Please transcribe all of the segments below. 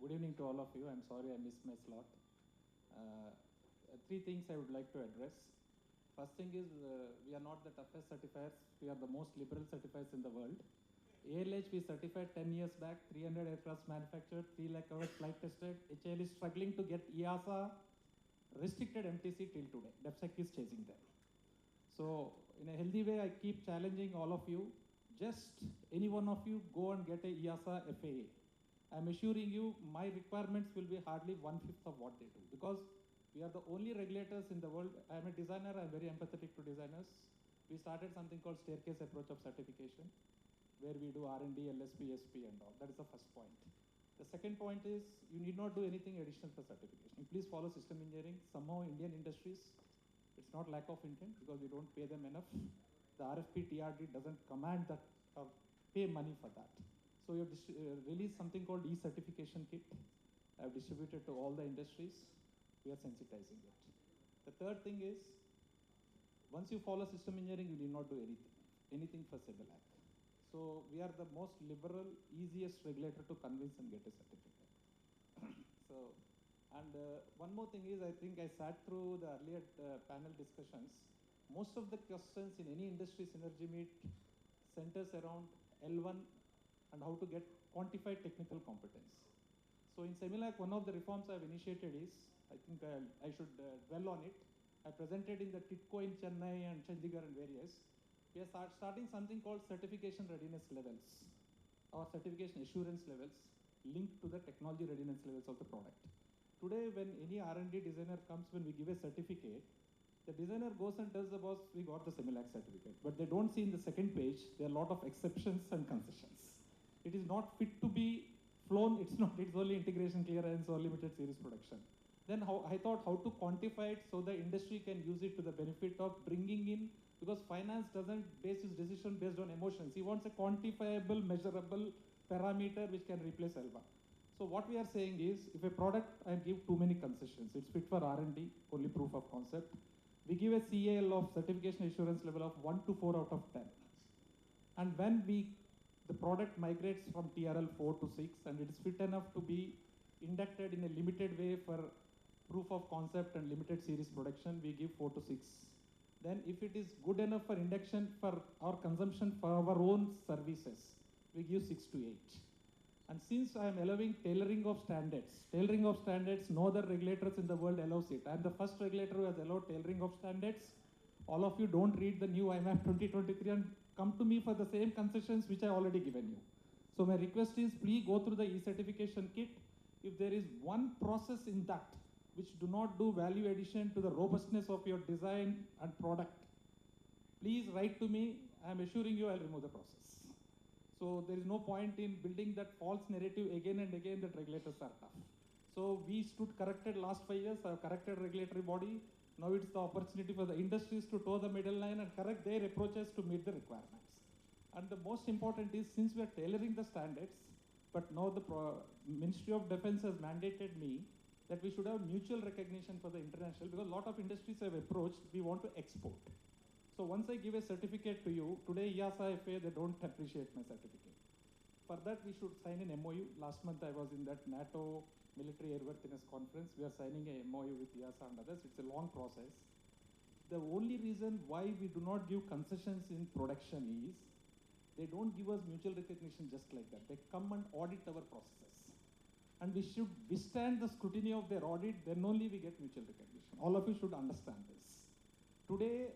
Good evening to all of you. I'm sorry I missed my slot. Three things I would like to address. First thing is we are not the toughest certifiers. We are the most liberal certifiers in the world. ALH we certified 10 years back, 300 aircrafts manufactured, 3 lakh hours flight tested. HAL is struggling to get EASA restricted MTC till today. DEFSEC is chasing them. So in a healthy way, I keep challenging all of you. Just any one of you go and get a EASA FAA. I'm assuring you my requirements will be hardly 1/5 of what they do, because we are the only regulators in the world. I'm a designer, I'm very empathetic to designers. We started something called staircase approach of certification, where we do R&D, LSP, SP and all. That is the first point. The second point is you need not do anything additional for certification. You please follow system engineering. Somehow Indian industries, it's not lack of intent because we don't pay them enough. The RFP TRD doesn't command that or pay money for that. So you release something called e-certification kit. I've distributed to all the industries. We are sensitizing it. The third thing is, once you follow system engineering, you need not do anything for CIBIL-AC. So we are the most liberal, easiest regulator to convince and get a certificate. So, and one more thing is, I think I sat through the earlier panel discussions. Most of the questions in any industry synergy meet centers around L1 and how to get quantified technical competence. So in CIBIL-AC, one of the reforms I've initiated is, I think I should dwell on it. I presented in the TITCO in Chennai and Chandigarh and various. We are starting something called certification readiness levels or certification assurance levels linked to the technology readiness levels of the product. Today, when any R&D designer comes, when we give a certificate, the designer goes and tells the boss, we got the CIBIL-AC certificate. But they don't see in the second page, there are a lot of exceptions and concessions. It is not fit to be flown, it's only integration clearance or limited series production. Then I thought how to quantify it so the industry can use it to the benefit of bringing in, because finance doesn't base his decision based on emotions. He wants a quantifiable, measurable parameter which can replace ELBA. So what we are saying is, if a product, I give too many concessions, it's fit for R&D, only proof of concept. We give a CAL of certification assurance level of 1 to 4 out of 10. And when the product migrates from TRL 4 to 6 and it is fit enough to be inducted in a limited way for proof of concept and limited series production, we give 4 to 6. Then if it is good enough for induction for our consumption for our own services, we give 6 to 8. And since I am allowing tailoring of standards, no other regulators in the world allows it. I am the first regulator who has allowed tailoring of standards. All of you don't read the new IMAP 2023 and come to me for the same concessions which I already given you. So my request is, please go through the e-certification kit. If there is one process in that which do not do value addition to the robustness of your design and product, please write to me. I am assuring you I'll remove the process. So there is no point in building that false narrative again and again that regulators are tough. So we stood corrected last 5 years, I've corrected regulatory body. Now it's the opportunity for the industries to toe the middle line and correct their approaches to meet the requirements. And the most important is, since we are tailoring the standards, but now the Ministry of Defense has mandated me that we should have mutual recognition for the international, because a lot of industries have approached, we want to export. So once I give a certificate to you, today EASA FA, they don't appreciate my certificate. For that, we should sign an MOU. Last month I was in that NATO Military Airworthiness Conference. We are signing a MOU with EASA and others. It's a long process. The only reason why we do not give concessions in production is, they don't give us mutual recognition just like that. They come and audit our processes. And we should withstand the scrutiny of their audit, then only we get mutual recognition. All of you should understand this. Today,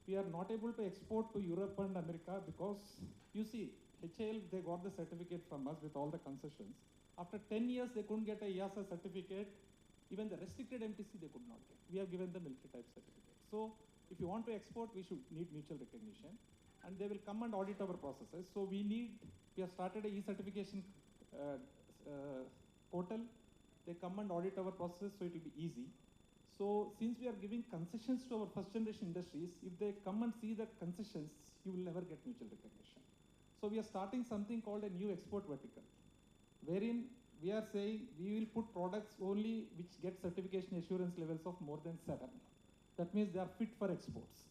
we are not able to export to Europe and America because, you see, HAL, they got the certificate from us with all the concessions. After 10 years, they couldn't get a EASA certificate. Even the restricted MTC, they could not get. We have given the military type certificate. So, if you want to export, we should need mutual recognition. And they will come and audit our processes. So, we have started a e-certification portal. They come and audit our processes, so it will be easy. So since we are giving concessions to our first generation industries, if they come and see the concessions, you will never get mutual recognition. So we are starting something called a new export vertical, wherein we are saying we will put products only which get certification assurance levels of more than 7. That means they are fit for exports.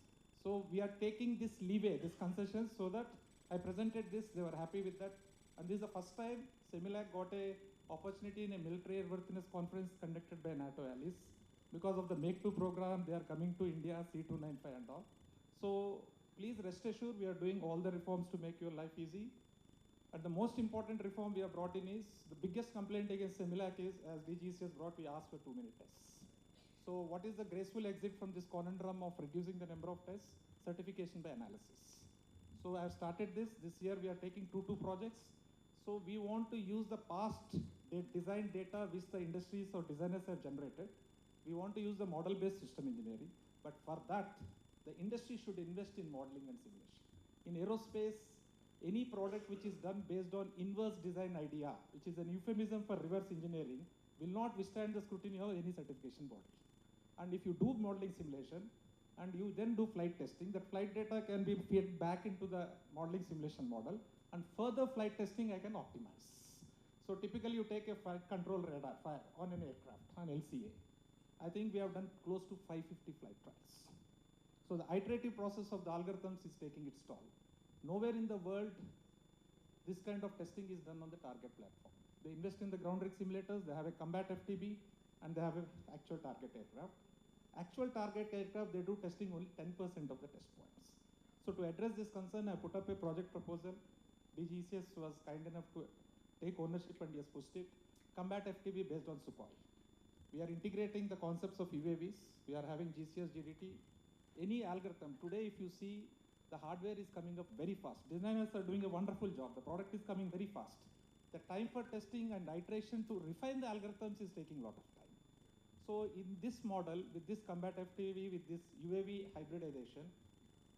So we are taking this leeway, this concessions, so that I presented this, they were happy with that. And this is the first time CEMILAC got a opportunity in a military airworthiness conference conducted by NATO Alice. Because of the Make 2 program, they are coming to India, C295 and all. So please rest assured, we are doing all the reforms to make your life easy. And the most important reform we have brought in is, the biggest complaint against CEMILAC is, as DGCS brought, we asked for too many tests. So what is the graceful exit from this conundrum of reducing the number of tests? Certification by analysis. So I have started this year we are taking two projects. So we want to use the past design data which the industries or designers have generated. We want to use the model-based system engineering, but for that, the industry should invest in modeling and simulation. In aerospace, any product which is done based on inverse design idea, which is an euphemism for reverse engineering, will not withstand the scrutiny of any certification body. And if you do modeling simulation, and you then do flight testing, that flight data can be fed back into the modeling simulation model, and further flight testing I can optimize. So typically you take a flight control radar on an aircraft, on LCA. I think we have done close to 550 flight trials. So the iterative process of the algorithms is taking its toll. Nowhere in the world this kind of testing is done on the target platform. They invest in the ground rig simulators, they have a combat FTB, and they have an actual target aircraft. Actual target aircraft, they do testing only 10% of the test points. So to address this concern, I put up a project proposal. DGCS was kind enough to take ownership and yes, pushed it. Combat FTB based on Sukhoi. We are integrating the concepts of UAVs. We are having GCS, GDT. Any algorithm, today if you see, the hardware is coming up very fast. Designers are doing a wonderful job. The product is coming very fast. The time for testing and iteration to refine the algorithms is taking a lot of time. So in this model, with this combat FTV, with this UAV hybridization,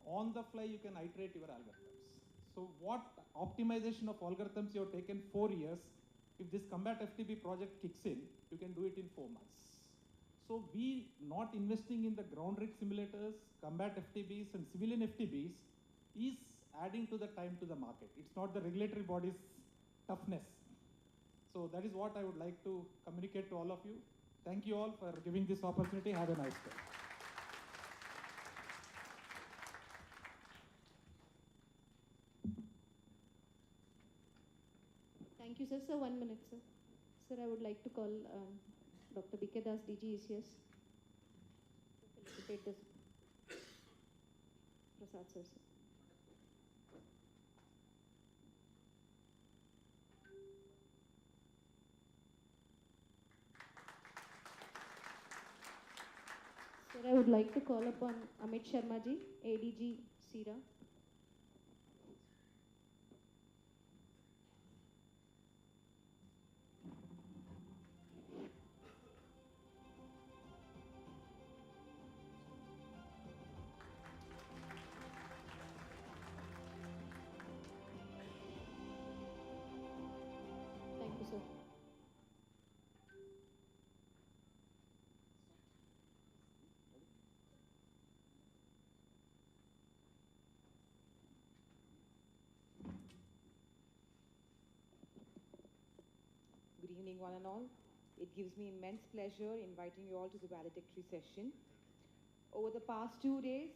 on the fly you can iterate your algorithms. So what optimization of algorithms you have taken 4 years, if this combat FTB project kicks in, you can do it in 4 months. So we not investing in the ground rig simulators, combat FTBs and civilian FTBs is adding to the time to the market. It's not the regulatory body's toughness. So that is what I would like to communicate to all of you. Thank you all for giving this opportunity. Have a nice day. Thank you, sir. Sir, 1 minute, sir. Sir, I would like to call Dr. B.K. Das, DG ECS, to felicitate this Prasad, sir. Sir, I would like to call upon Amit Sharma ji, ADG, SERA. Thank you, sir. Good evening, one and all. It gives me immense pleasure inviting you all to the valedictory session. Over the past 2 days,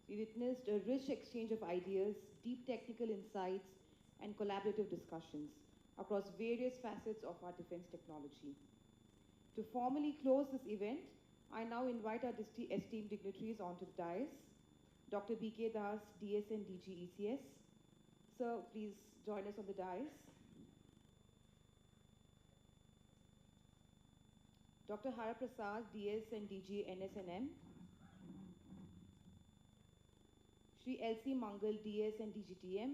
we witnessed a rich exchange of ideas, deep technical insights, and collaborative discussions across various facets of our defense technology. To formally close this event, I now invite our esteemed dignitaries onto the dais. Dr. B.K. Das, DSN DG ECS. Sir, please join us on the dais. Dr. Hara Prasad, DS and DG NSNM. Shri L.C. Mangal, DS and DGTM.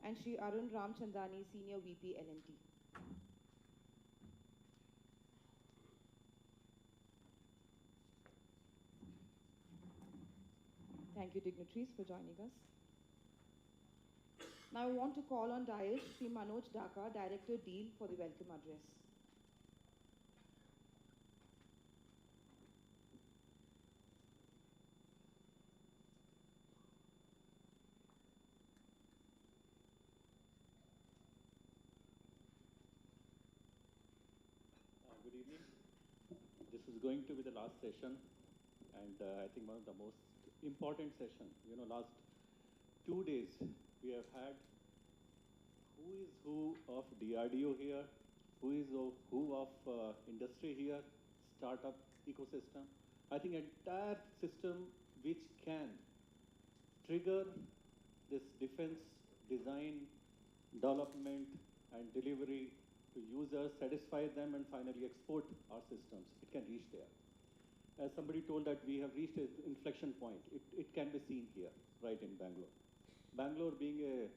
And Shri Arun Ramchandani, Senior VP L&T. Thank you, dignitaries, for joining us. Now I want to call on dais Shri Manoj Dhaka, Director Deal, for the welcome address. Good evening. This is going to be the last session, and I think one of the most important sessions. You know, last 2 days we have had who is who of DRDO here, who is who of industry here, startup ecosystem. I think entire system which can trigger this defense design, development, and delivery to users, satisfy them, and finally export our systems. It can reach there. As somebody told that we have reached an inflection point. It can be seen here, right in Bangalore. Bangalore being a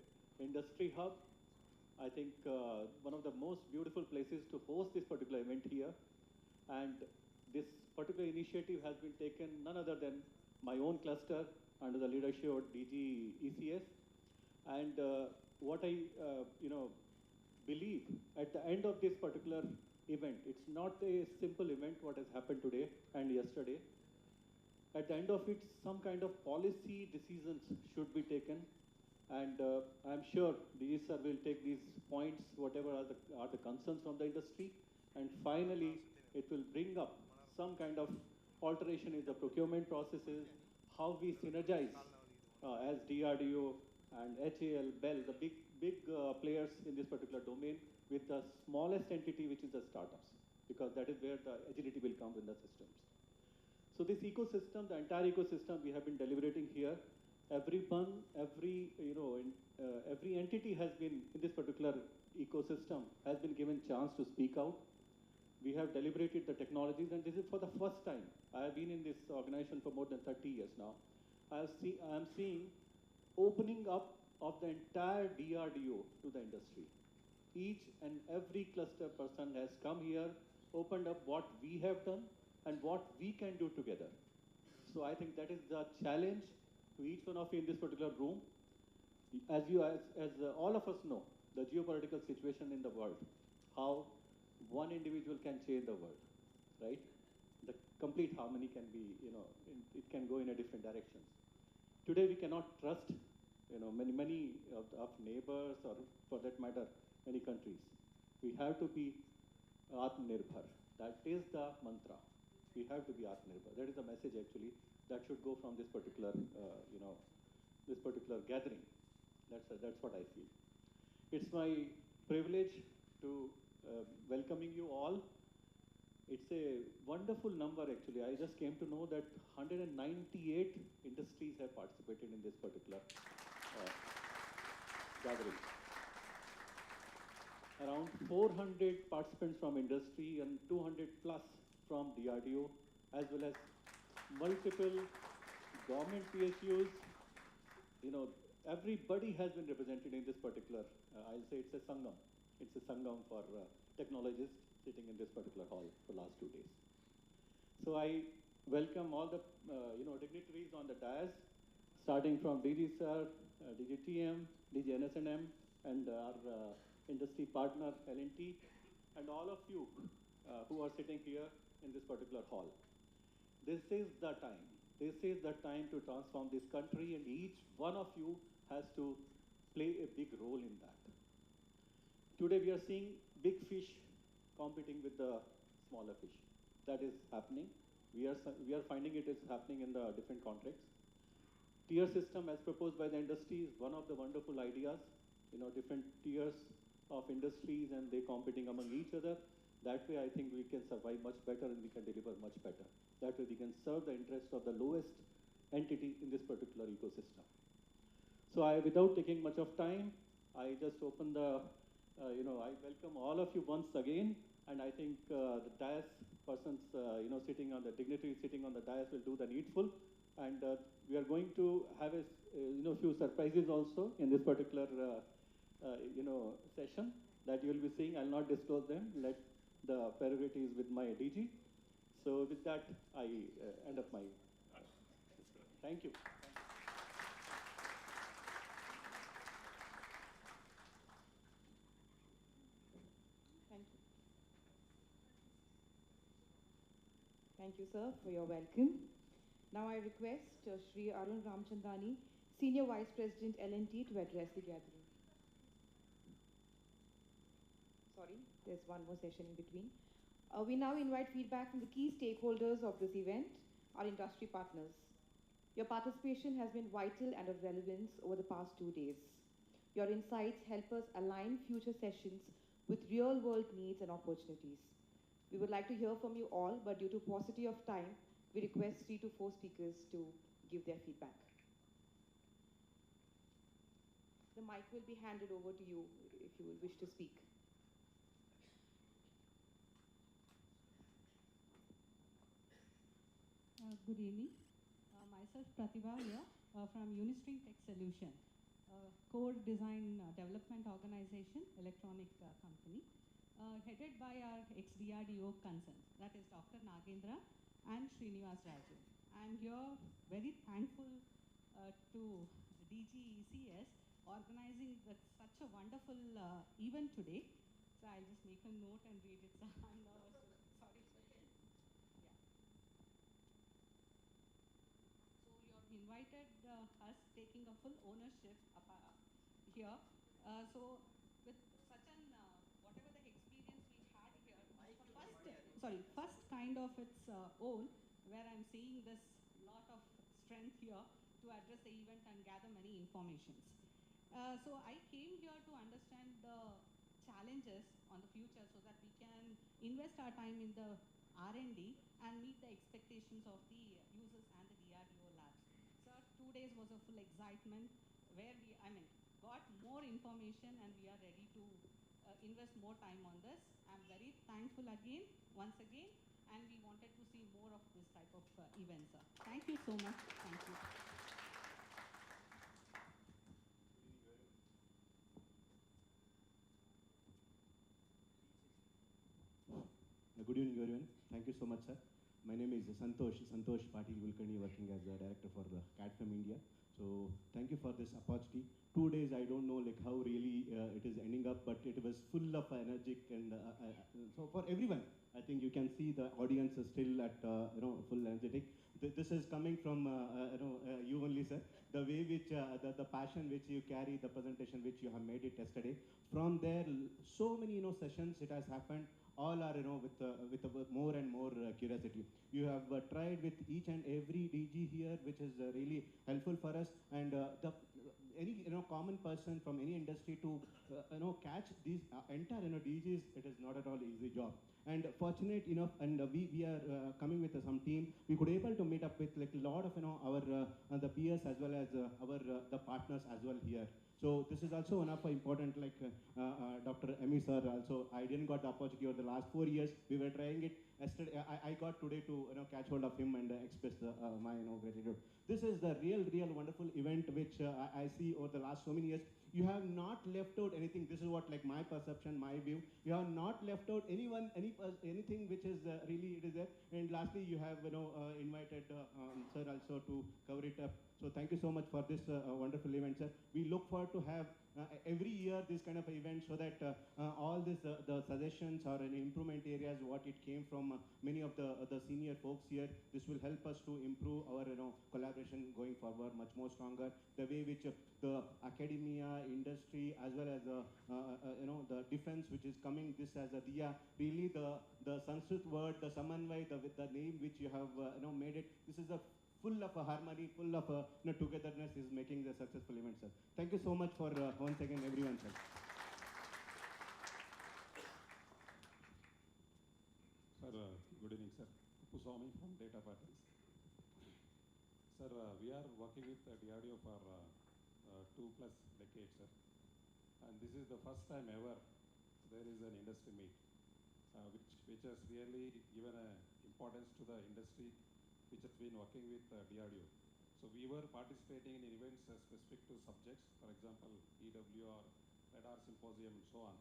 industry hub, I think one of the most beautiful places to host this particular event here. And this particular initiative has been taken none other than my own cluster under the leadership of DG ECS. And what I believe at the end of this particular event, it's not a simple event what has happened today and yesterday. At the end of it, some kind of policy decisions should be taken. And I'm sure DG sir will take these points, whatever are the concerns from the industry. And finally, it will bring up some kind of alteration in the procurement processes, how we synergize as DRDO and HAL, BEL, the big players in this particular domain with the smallest entity, which is the startups, because that is where the agility will come in the systems. So this ecosystem, the entire ecosystem we have been deliberating here, everyone, every entity has been in this particular ecosystem has been given chance to speak out. We have deliberated the technologies, and this is for the first time. I have been in this organization for more than 30 years now. I am seeing opening up of the entire DRDO to the industry. Each and every cluster person has come here, opened up what we have done and what we can do together. So I think that is the challenge to each one of you in this particular room. As all of us know, the geopolitical situation in the world, how one individual can change the world, right? The complete harmony can be, it can go in a different directions. Today we cannot trust, many of neighbors or for that matter, many countries. We have to be Atmanirbhar. That is the mantra. We have to be Atmanirbhar. That is the message actually that should go from this particular, this particular gathering. That's what I feel. It's my privilege to welcoming you all. It's a wonderful number actually. I just came to know that 198 industries have participated in this particular gathering. Around 400 participants from industry and 200 plus from DRDO, as well as multiple government PSUs. Everybody has been represented in this particular, I'll say it's a Sangam. It's a Sangam for technologists sitting in this particular hall for last 2 days. So I welcome all the dignitaries on the dais, starting from DG Sir, DG TM, DG NSNM, and our industry partner L&T, and all of you who are sitting here in this particular hall. This is the time. This is the time to transform this country, and each one of you has to play a big role in that. Today we are seeing big fish competing with the smaller fish. That is happening. We are finding it is happening in the different contracts. Tier system as proposed by the industry is one of the wonderful ideas. Different tiers of industries and they competing among each other. That way I think we can survive much better and we can deliver much better. That way we can serve the interest of the lowest entity in this particular ecosystem. So without taking much of time, I just open the, I welcome all of you once again. And I think the dais persons, sitting on the dignitaries sitting on the dais will do the needful. And we are going to have a, few surprises also in this particular, session that you will be seeing. I'll not disclose them. Let the prerogative with my DG. So with that, I end up my. Thank you. Thank you. Thank you, sir, for your welcome. Now I request Shri Arun Ramchandani, Senior Vice President L&T, to address the gathering. Sorry, there's one more session in between. We now invite feedback from the key stakeholders of this event, our industry partners. Your participation has been vital and of relevance over the past 2 days. Your insights help us align future sessions with real-world needs and opportunities. We would like to hear from you all, but due to paucity of time, we request 3 to 4 speakers to give their feedback. The mic will be handed over to you if you will wish to speak. Good evening. Myself Pratibha here from Unistream Tech Solution, core design development organization, electronic company, headed by our ex-DRDO concerns, that is Dr. Nagendra and Srinivas Raju. I'm here very thankful to DG ECS organizing such a wonderful event today. So I'll just make a note and read it. So I'm nervous. Sorry. Yeah. So you've invited us taking a full ownership here. So with such an, whatever the experience we had here, first kind of its own, where I'm seeing this lot of strength here to address the event and gather many informations. So I came here to understand the challenges on the future so that we can invest our time in the R&D and meet the expectations of the users and the DRDO labs. So 2 days was a full excitement where got more information and we are ready to invest more time on this. I'm very thankful once again, and we wanted to see more of this type of events. Thank you so much. Thank you. Good evening, everyone. Thank you so much, sir. My name is Santosh Patil Kulkarni, working as the director for the CADFEM India. So thank you for this opportunity. 2 days, I don't know like how really it is ending up, but it was full of energetic and so for everyone, I think you can see the audience is still at full energetic. This is coming from you only, sir. The way which the passion which you carry, the presentation which you have made it yesterday. From there, so many sessions it has happened. All are with more and more curiosity. You have tried with each and every DG here, which is really helpful for us. And any common person from any industry to catch these entire DGs, it is not at all easy job. And fortunate enough, and we are coming with some team. We could able to meet up with like a lot of our the peers as well as our the partners as well here. So this is also one of important, like Dr. Emi sir also, I didn't got the opportunity over the last 4 years. We were trying it yesterday. I got today to catch hold of him and express my gratitude. This is the real wonderful event which I see over the last so many years. You have not left out anything. This is what like my perception, my view. You have not left out anything which is really it is there. And lastly, you have invited sir also to cover it up. So thank you so much for this wonderful event, sir. We look forward to have every year this kind of event so that all this the suggestions or any improvement areas what it came from many of the senior folks here. This will help us to improve our collaboration going forward much more stronger. The way which the academia, industry, as well as the defense which is coming this as a DIA, really the Sanskrit word, the Samanvay, with the name which you have made it. This is a full of harmony, full of togetherness is making the successful event, sir. Thank you so much for once again everyone, sir. Sir, good evening, sir. Puswami from Data Patterns. Sir, we are working with DRDO for 2+ decades, sir. And this is the first time ever there is an industry meet, which has really given importance to the industry, which has been working with DRDO. So we were participating in events specific to subjects, for example, EW or Radar Symposium and so on.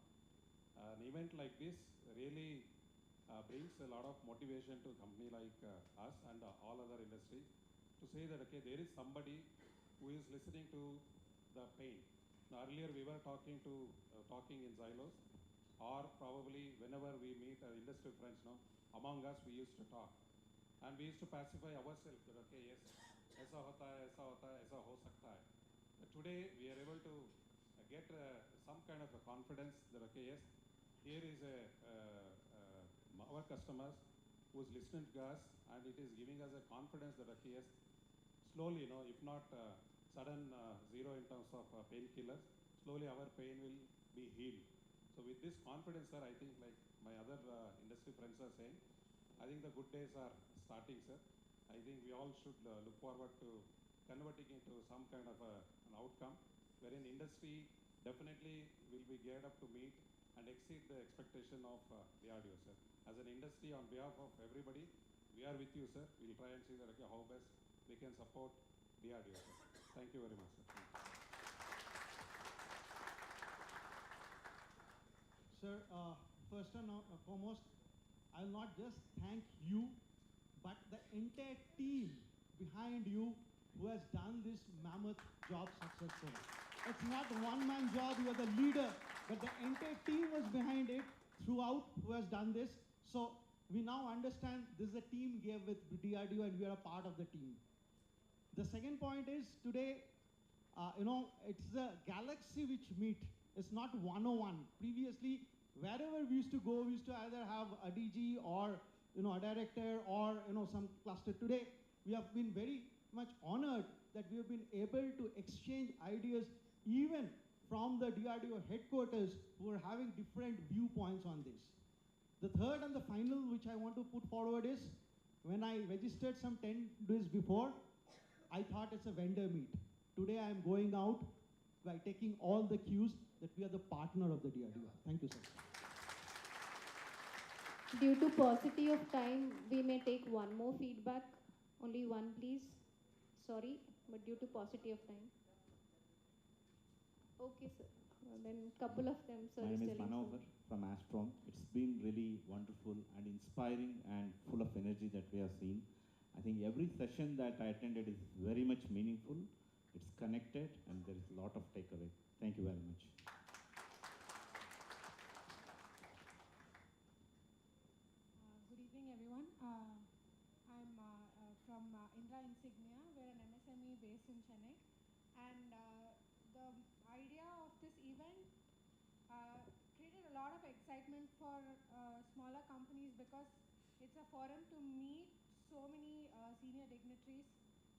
An event like this really brings a lot of motivation to a company like us and all other industries to say that, okay, there is somebody who is listening to the pain. Now, earlier we were talking in silos, or probably whenever we meet industry friends, among us we used to talk. And we used to pacify ourselves that, okay, yes, aisa hota hai, aisa ho sakta hai. But today we are able to get some kind of a confidence that, okay, yes, here is our customers who is listening to us, and it is giving us a confidence that, okay, yes, slowly, if not sudden zero in terms of painkillers, slowly our pain will be healed. So with this confidence, sir, I think like my other industry friends are saying, I think the good days are starting, sir. I think we all should look forward to converting into some kind of an outcome wherein industry definitely will be geared up to meet and exceed the expectation of DRDO, sir. As an industry, on behalf of everybody, we are with you, sir. We'll try and see that okay, how best we can support DRDO, sir. Thank you very much, sir. Sir, first and foremost, I'll not just thank you, but the entire team behind you who has done this mammoth job successful. It's not a one-man job, you are the leader, but the entire team was behind it throughout who has done this. So we now understand this is a team game with DRDO and we are a part of the team. The second point is today, it's the galaxy which meet. It's not 101. Previously, wherever we used to go, we used to either have a DG or a director or some cluster. Today, we have been very much honored that we have been able to exchange ideas even from the DRDO headquarters who are having different viewpoints on this. The third and the final which I want to put forward is, when I registered some 10 days before, I thought it's a vendor meet. Today I am going out by taking all the cues that we are the partner of the DRDO. Thank you, sir. Due to paucity of time, we may take one more feedback. Only one, please. Sorry, but due to paucity of time. Okay, sir. Then couple of them, sir. My is name is telling Manohar from Astron. It's been really wonderful and inspiring and full of energy that we have seen. I think every session that I attended is very much meaningful. It's connected and there is a lot of takeaway. Thank you very much. Good evening, everyone. I'm from Indra Insignia. We're an MSME based in Chennai. And the idea of this event created a lot of excitement for smaller companies because it's a forum to meet so many senior dignitaries,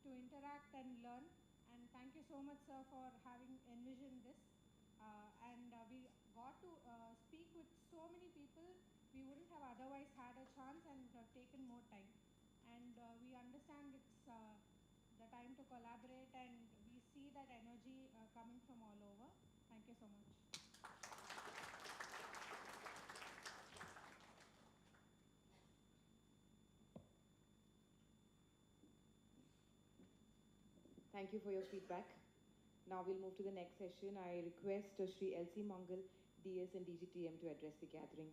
to interact and learn. And thank you so much, sir, for having envisioned this. We got to speak with so many people we wouldn't have otherwise had a chance and would have taken more time. And we understand it's the time to collaborate, and we see that energy coming from all over. Thank you so much. Thank you for your feedback. Now we'll move to the next session. I request Shri L.C. Mangal, DS and DGTM, to address the gathering.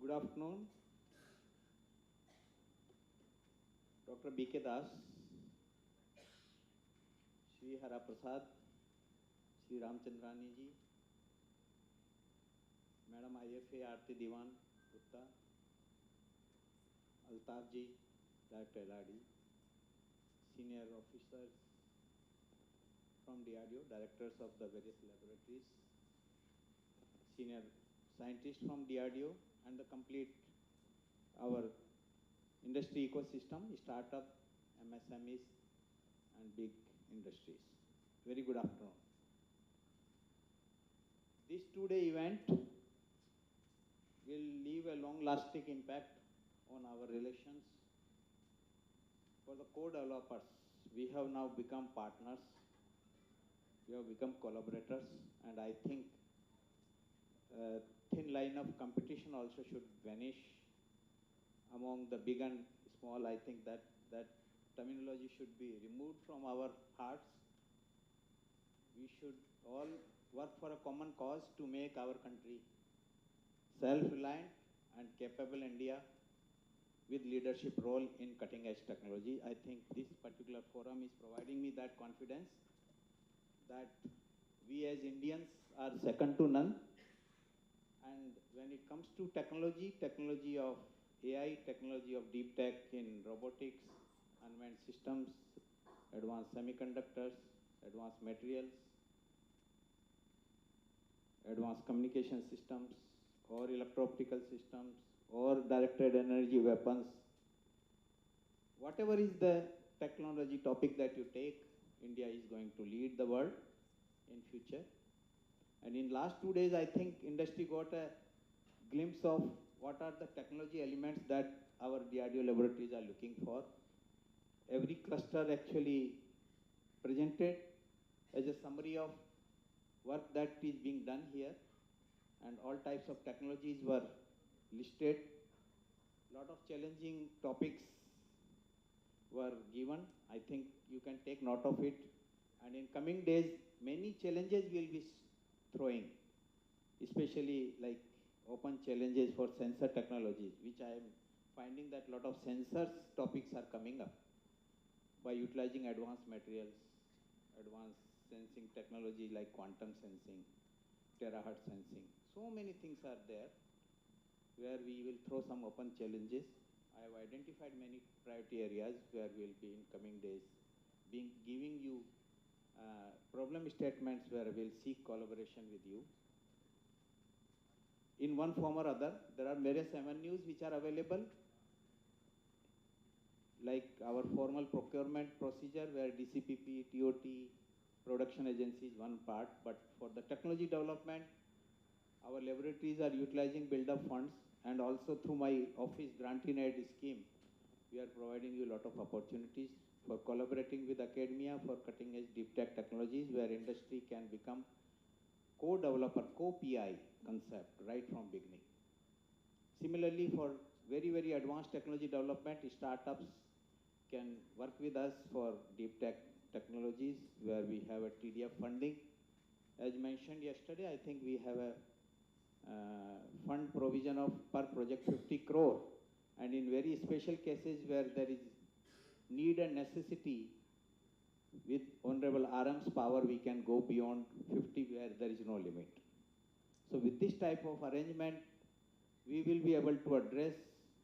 Good afternoon. Dr. B.K. Das, Shri Hara Prasad, Shri Ramchandrani ji, Madam IFA Aarti Diwan Gupta, Altaf ji, Director LRD, senior officers from DRDO, directors of the various laboratories, senior scientists from DRDO, and the complete our industry ecosystem, startup, MSMEs, and big industries. Very good afternoon. This two-day event will leave a long-lasting impact on our relations. For the co-developers, we have now become partners, we have become collaborators, and I think thin line of competition also should vanish among the big and small. I think that terminology should be removed from our hearts. We should all work for a common cause to make our country self-reliant and capable India with leadership role in cutting-edge technology. I think this particular forum is providing me that confidence that we as Indians are second to none. And when it comes to technology, technology of AI, technology of deep tech in robotics, unmanned systems, advanced semiconductors, advanced materials, advanced communication systems, or electro-optical systems, or directed energy weapons. Whatever is the technology topic that you take, India is going to lead the world in future. And in last 2 days, I think industry got a glimpse of what are the technology elements that our DRDO laboratories are looking for. Every cluster actually presented as a summary of work that is being done here, and all types of technologies were listed. Lot of challenging topics were given. I think you can take note of it. And in coming days, many challenges will be throwing, especially like open challenges for sensor technologies, which I am finding that lot of sensors topics are coming up by utilizing advanced materials, advanced sensing technology like quantum sensing, terahertz sensing. So many things are there where we will throw some open challenges. I have identified many priority areas where we will be in coming days giving you problem statements where we will seek collaboration with you. In one form or other, there are various avenues which are available, like our formal procurement procedure where DCPP, TOT, production agency is one part, but for the technology development, our laboratories are utilizing build-up funds, and also through my office grant-in-aid scheme, we are providing you a lot of opportunities for collaborating with academia for cutting-edge deep tech technologies where industry can become co-developer, co-PI concept right from beginning. Similarly, for very, very advanced technology development, startups can work with us for deep tech technologies where we have a TDF funding. As mentioned yesterday, I think we have a fund provision of per project 50 crore, and in very special cases where there is need and necessity, with Honorable RM's power, we can go beyond 50 where there is no limit. So with this type of arrangement, we will be able to address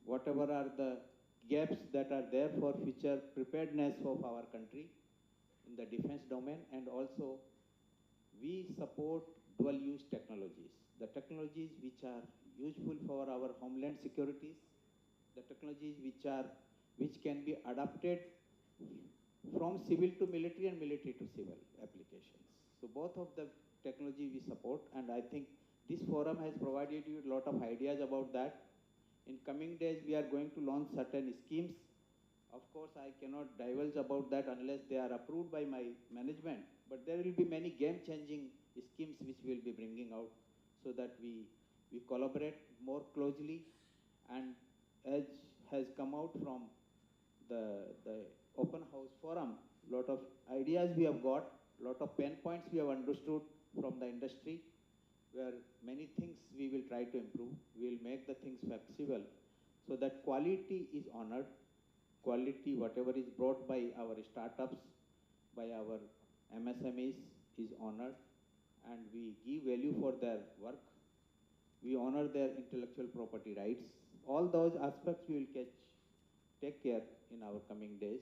whatever are the gaps that are there for future preparedness of our country in the defense domain, and also we support dual-use technologies. The technologies which are useful for our homeland securities, the technologies which can be adapted from civil to military and military to civil applications. So both of the technology we support, and I think this forum has provided you a lot of ideas about that. In coming days, we are going to launch certain schemes. Of course, I cannot divulge about that unless they are approved by my management, but there will be many game-changing schemes which we will be bringing out so that we collaborate more closely. And as has come out from the open house forum, lot of ideas we have got, lot of pain points we have understood from the industry, where many things we will try to improve. We will make the things flexible so that quality is honored. Quality, whatever is brought by our startups, by our MSMEs is honored, and we give value for their work. We honor their intellectual property rights. All those aspects we will take care in our coming days.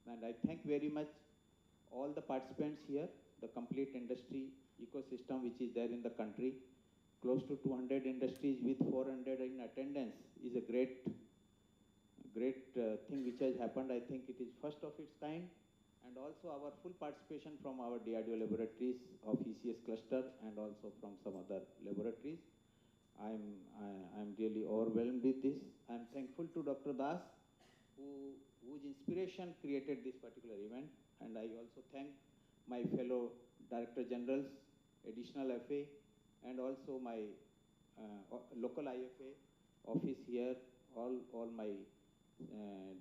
And I thank very much all the participants here, the complete industry ecosystem which is there in the country. Close to 200 industries with 400 in attendance is a great thing which has happened. I think it is first of its kind. And also our full participation from our DRDO laboratories of ECS cluster and also from some other laboratories. I'm really overwhelmed with this. I'm thankful to Dr. Das, whose inspiration created this particular event. And I also thank my fellow Director Generals, Additional FA, and also my local IFA office here, all my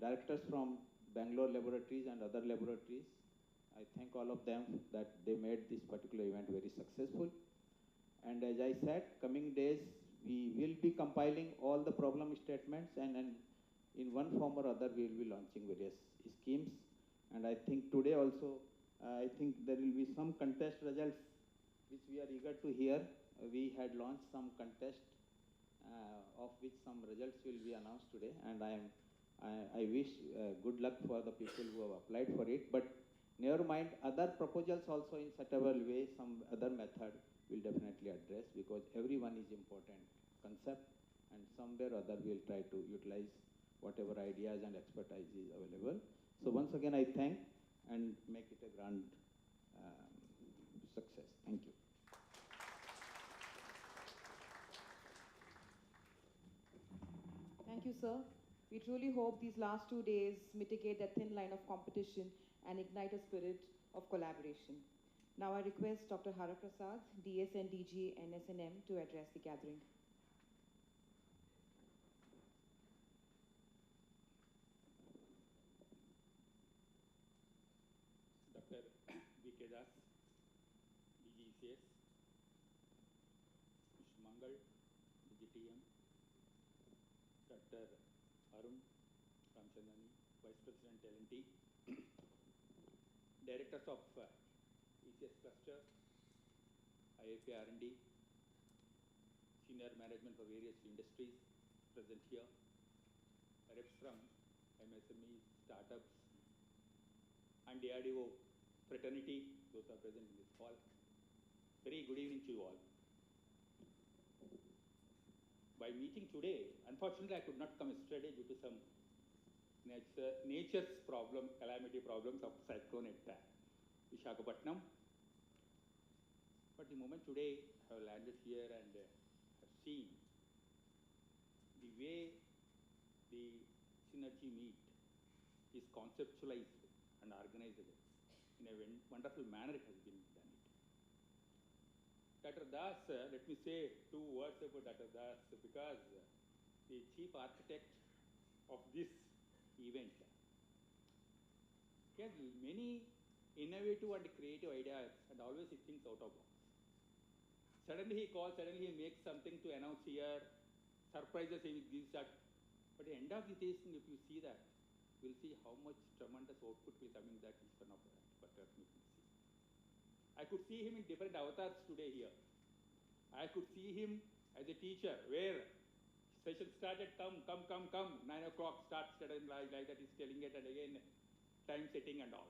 directors from Bangalore laboratories and other laboratories. I thank all of them that they made this particular event very successful. And as I said, coming days, we will be compiling all the problem statements, and in one form or other, we will be launching various schemes. And I think today also, I think there will be some contest results which we are eager to hear. We had launched some contest of which some results will be announced today, and I wish good luck for the people who have applied for it. But never mind, other proposals also in suitable way, some other method, we'll definitely address, because everyone is important concept, and somewhere or other we'll try to utilize whatever ideas and expertise is available. So once again, I thank and make it a grand success. Thank you. Thank you, sir. We truly hope these last 2 days mitigate that thin line of competition and ignite a spirit of collaboration. Now I request Dr. Hara Prasad, DS and DG NSNM, to address the gathering. Dr. B.K. Das, DGECS, Mr. Mangal, DGTM, Dr. Arun Ramchandani, Vice President L&T, Directors of ECS Cluster, IFA R&D, Senior Management for various industries present here, reps from MSME, startups, and DRDO fraternity, those are present in this hall. Very good evening to you all. By meeting today, unfortunately I could not come yesterday due to some nature's problem, calamity problems of cyclone at Visakhapatnam. But the moment today I have landed here and have seen the way the Synergy Meet is conceptualized and organized in a wonderful manner, it has been done. Dr. Das, let me say 2 words about Dr. Das, because the chief architect of this event, he has many innovative and creative ideas, and always he thinks out of box. Suddenly he calls, suddenly he makes something to announce here, surprises him with this, that. But at the end of the day, if you see that, we'll see how much tremendous output will come in that each one of that. But let me see. I could see him in different avatars today here. I could see him as a teacher, where session started, come, 9 o'clock, start suddenly like that, he's telling it, and again, time setting and all.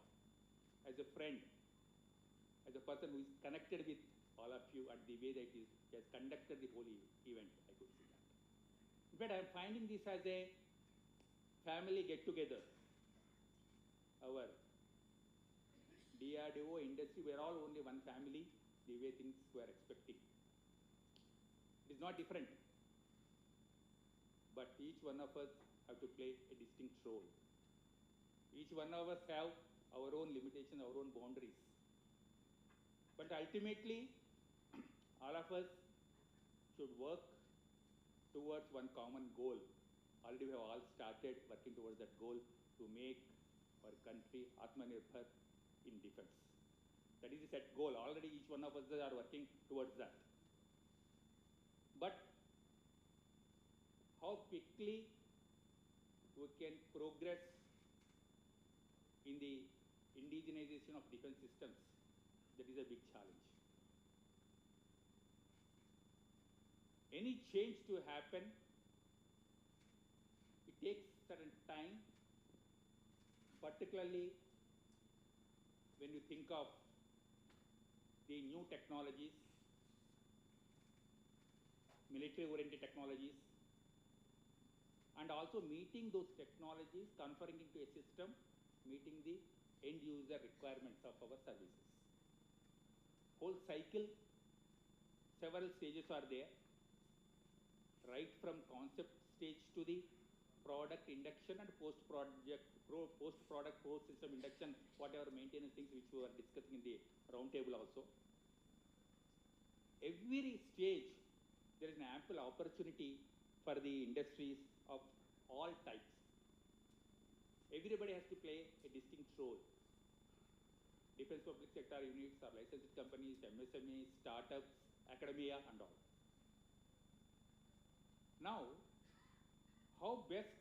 As a friend, as a person who is connected with all of you, and the way that he has conducted the whole event, I could see that. In fact, I am finding this as a family get-together. Our DRDO industry, we are all only one family, the way things were expecting. It is not different. But each one of us have to play a distinct role. Each one of us have our own limitations, our own boundaries. But ultimately, all of us should work towards one common goal. Already we have all started working towards that goal to make our country Atmanirbhar in defense. That is the set goal. Already each one of us are working towards that. But how quickly we can progress in the indigenization of defense systems, that is a big challenge. Any change to happen, it takes certain time, particularly when you think of the new technologies, military-oriented technologies, and also meeting those technologies, conferring into a system, meeting the end-user requirements of our services. Whole cycle, several stages are there, right from concept stage to the product induction and post-product, post-system induction, whatever maintenance things which we were discussing in the roundtable also. Every stage, there is an ample opportunity for the industries of all types. Everybody has to play a distinct role. Defense public sector units or licensed companies, MSMEs, startups, academia, and all. Now, how best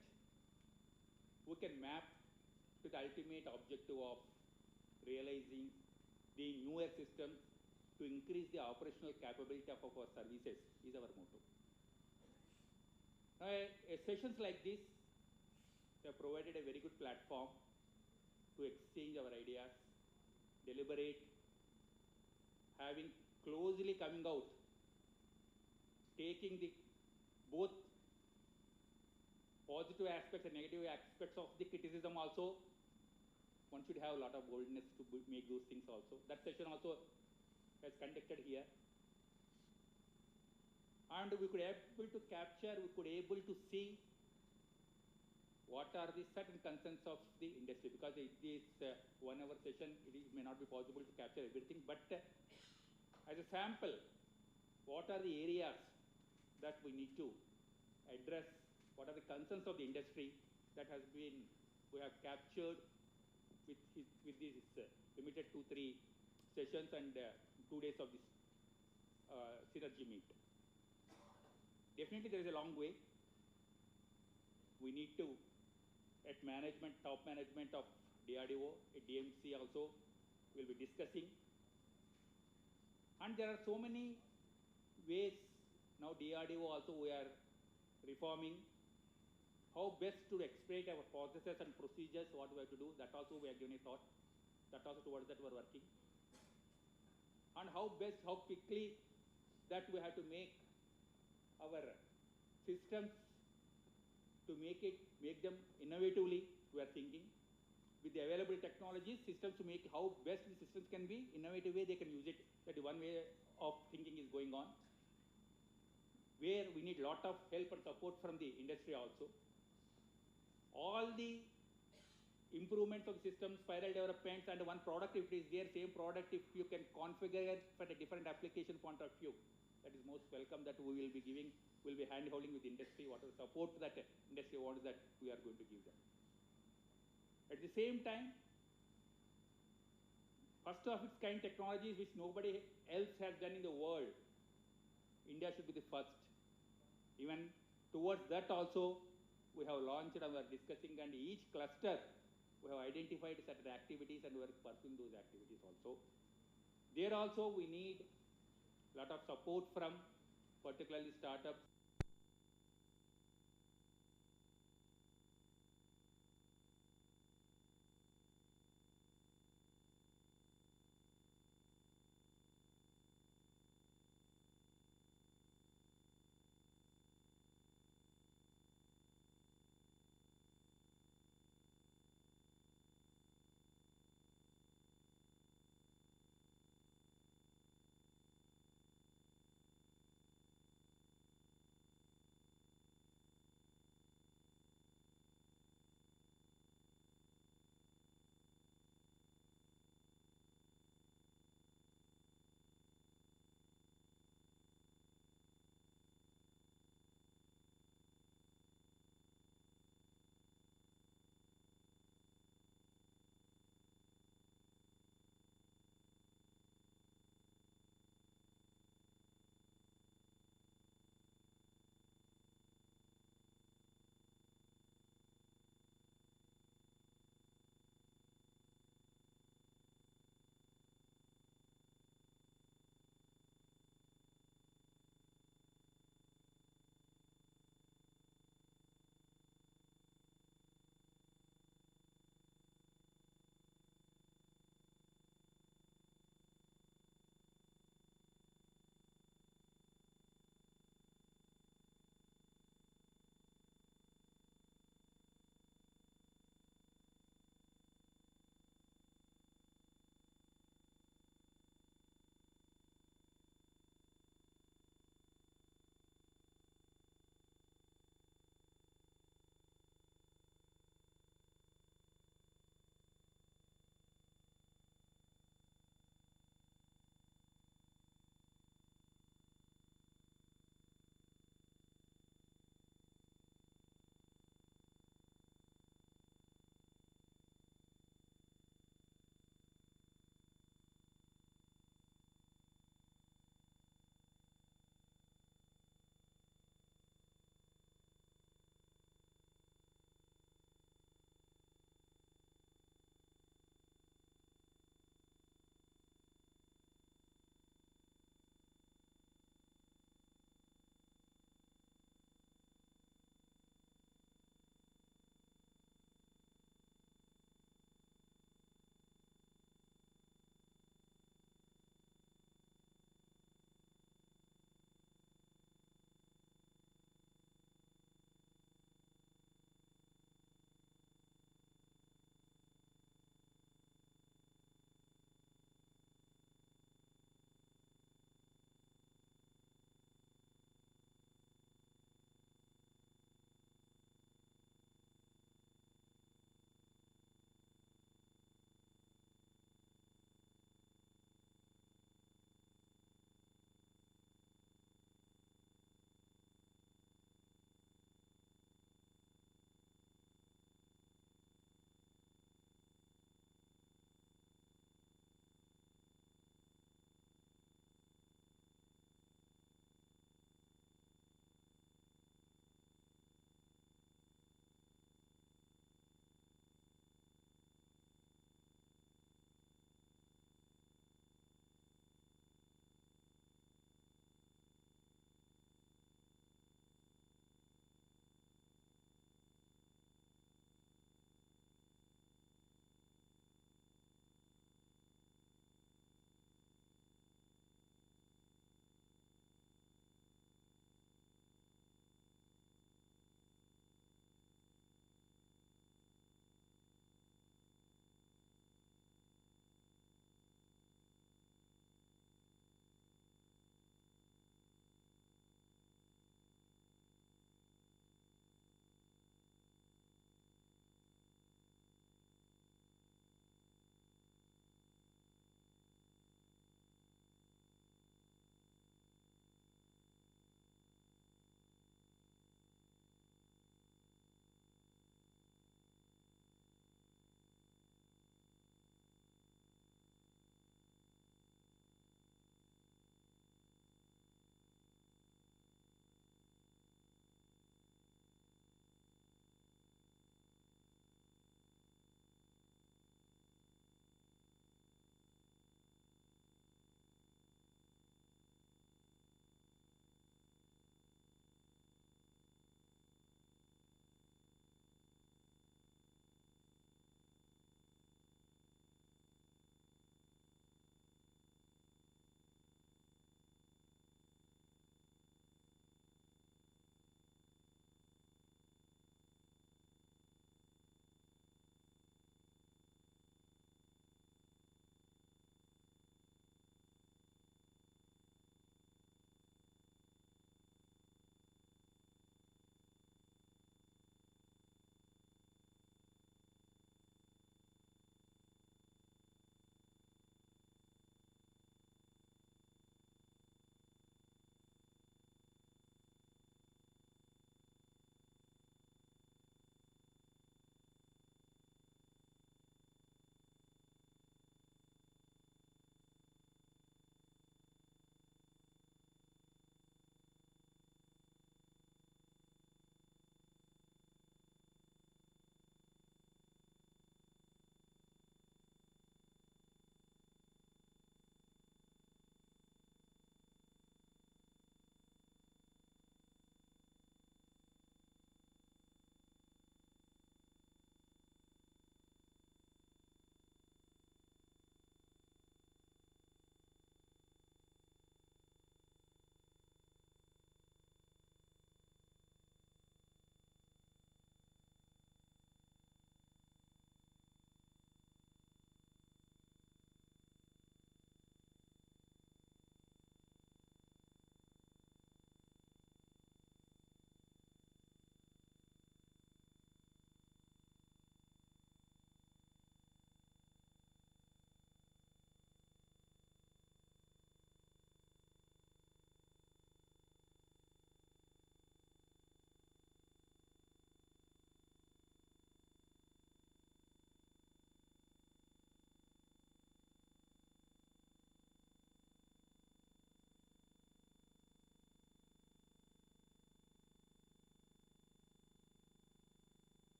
we can map to the ultimate objective of realizing the newer systems to increase the operational capability of our services is our motto. Now, sessions like this, they have provided a very good platform to exchange our ideas, deliberate, having closely coming out, taking the both positive aspects and negative aspects of the criticism also. One should have a lot of boldness to make those things also. That session also was conducted here. And we could able to capture, we could able to see what are the certain concerns of the industry, because it is 1 hour session, it may not be possible to capture everything, but as a sample, what are the areas that we need to address, what are the concerns of the industry that has been, we have captured with these limited 2-3 sessions and 2 days of this synergy meet. Definitely there is a long way. We need to, at management, top management of DRDO, at DMC also, will be discussing. And there are so many ways now DRDO also we are reforming. How best to explain our processes and procedures, what we have to do, that also we are giving a thought. That also towards that we are working. And how best, how quickly that we have to make our systems to make them innovatively, we are thinking. With the available technologies, systems to make how best the systems can be, innovative way they can use it. That is one way of thinking is going on. Where we need lot of help and support from the industry also. All the improvements of systems, spiral developments, and one product if it is there, same product if you can configure it for a different application point of view, that is most welcome, that we will be giving, will be hand-holding with industry, whatever support that industry wants, that we are going to give them. At the same time, first of its kind technologies which nobody else has done in the world, India should be the first. Even towards that also, we have launched and we are discussing, and each cluster we have identified certain activities and we are pursuing those activities also. There also we need a lot of support from particularly startups.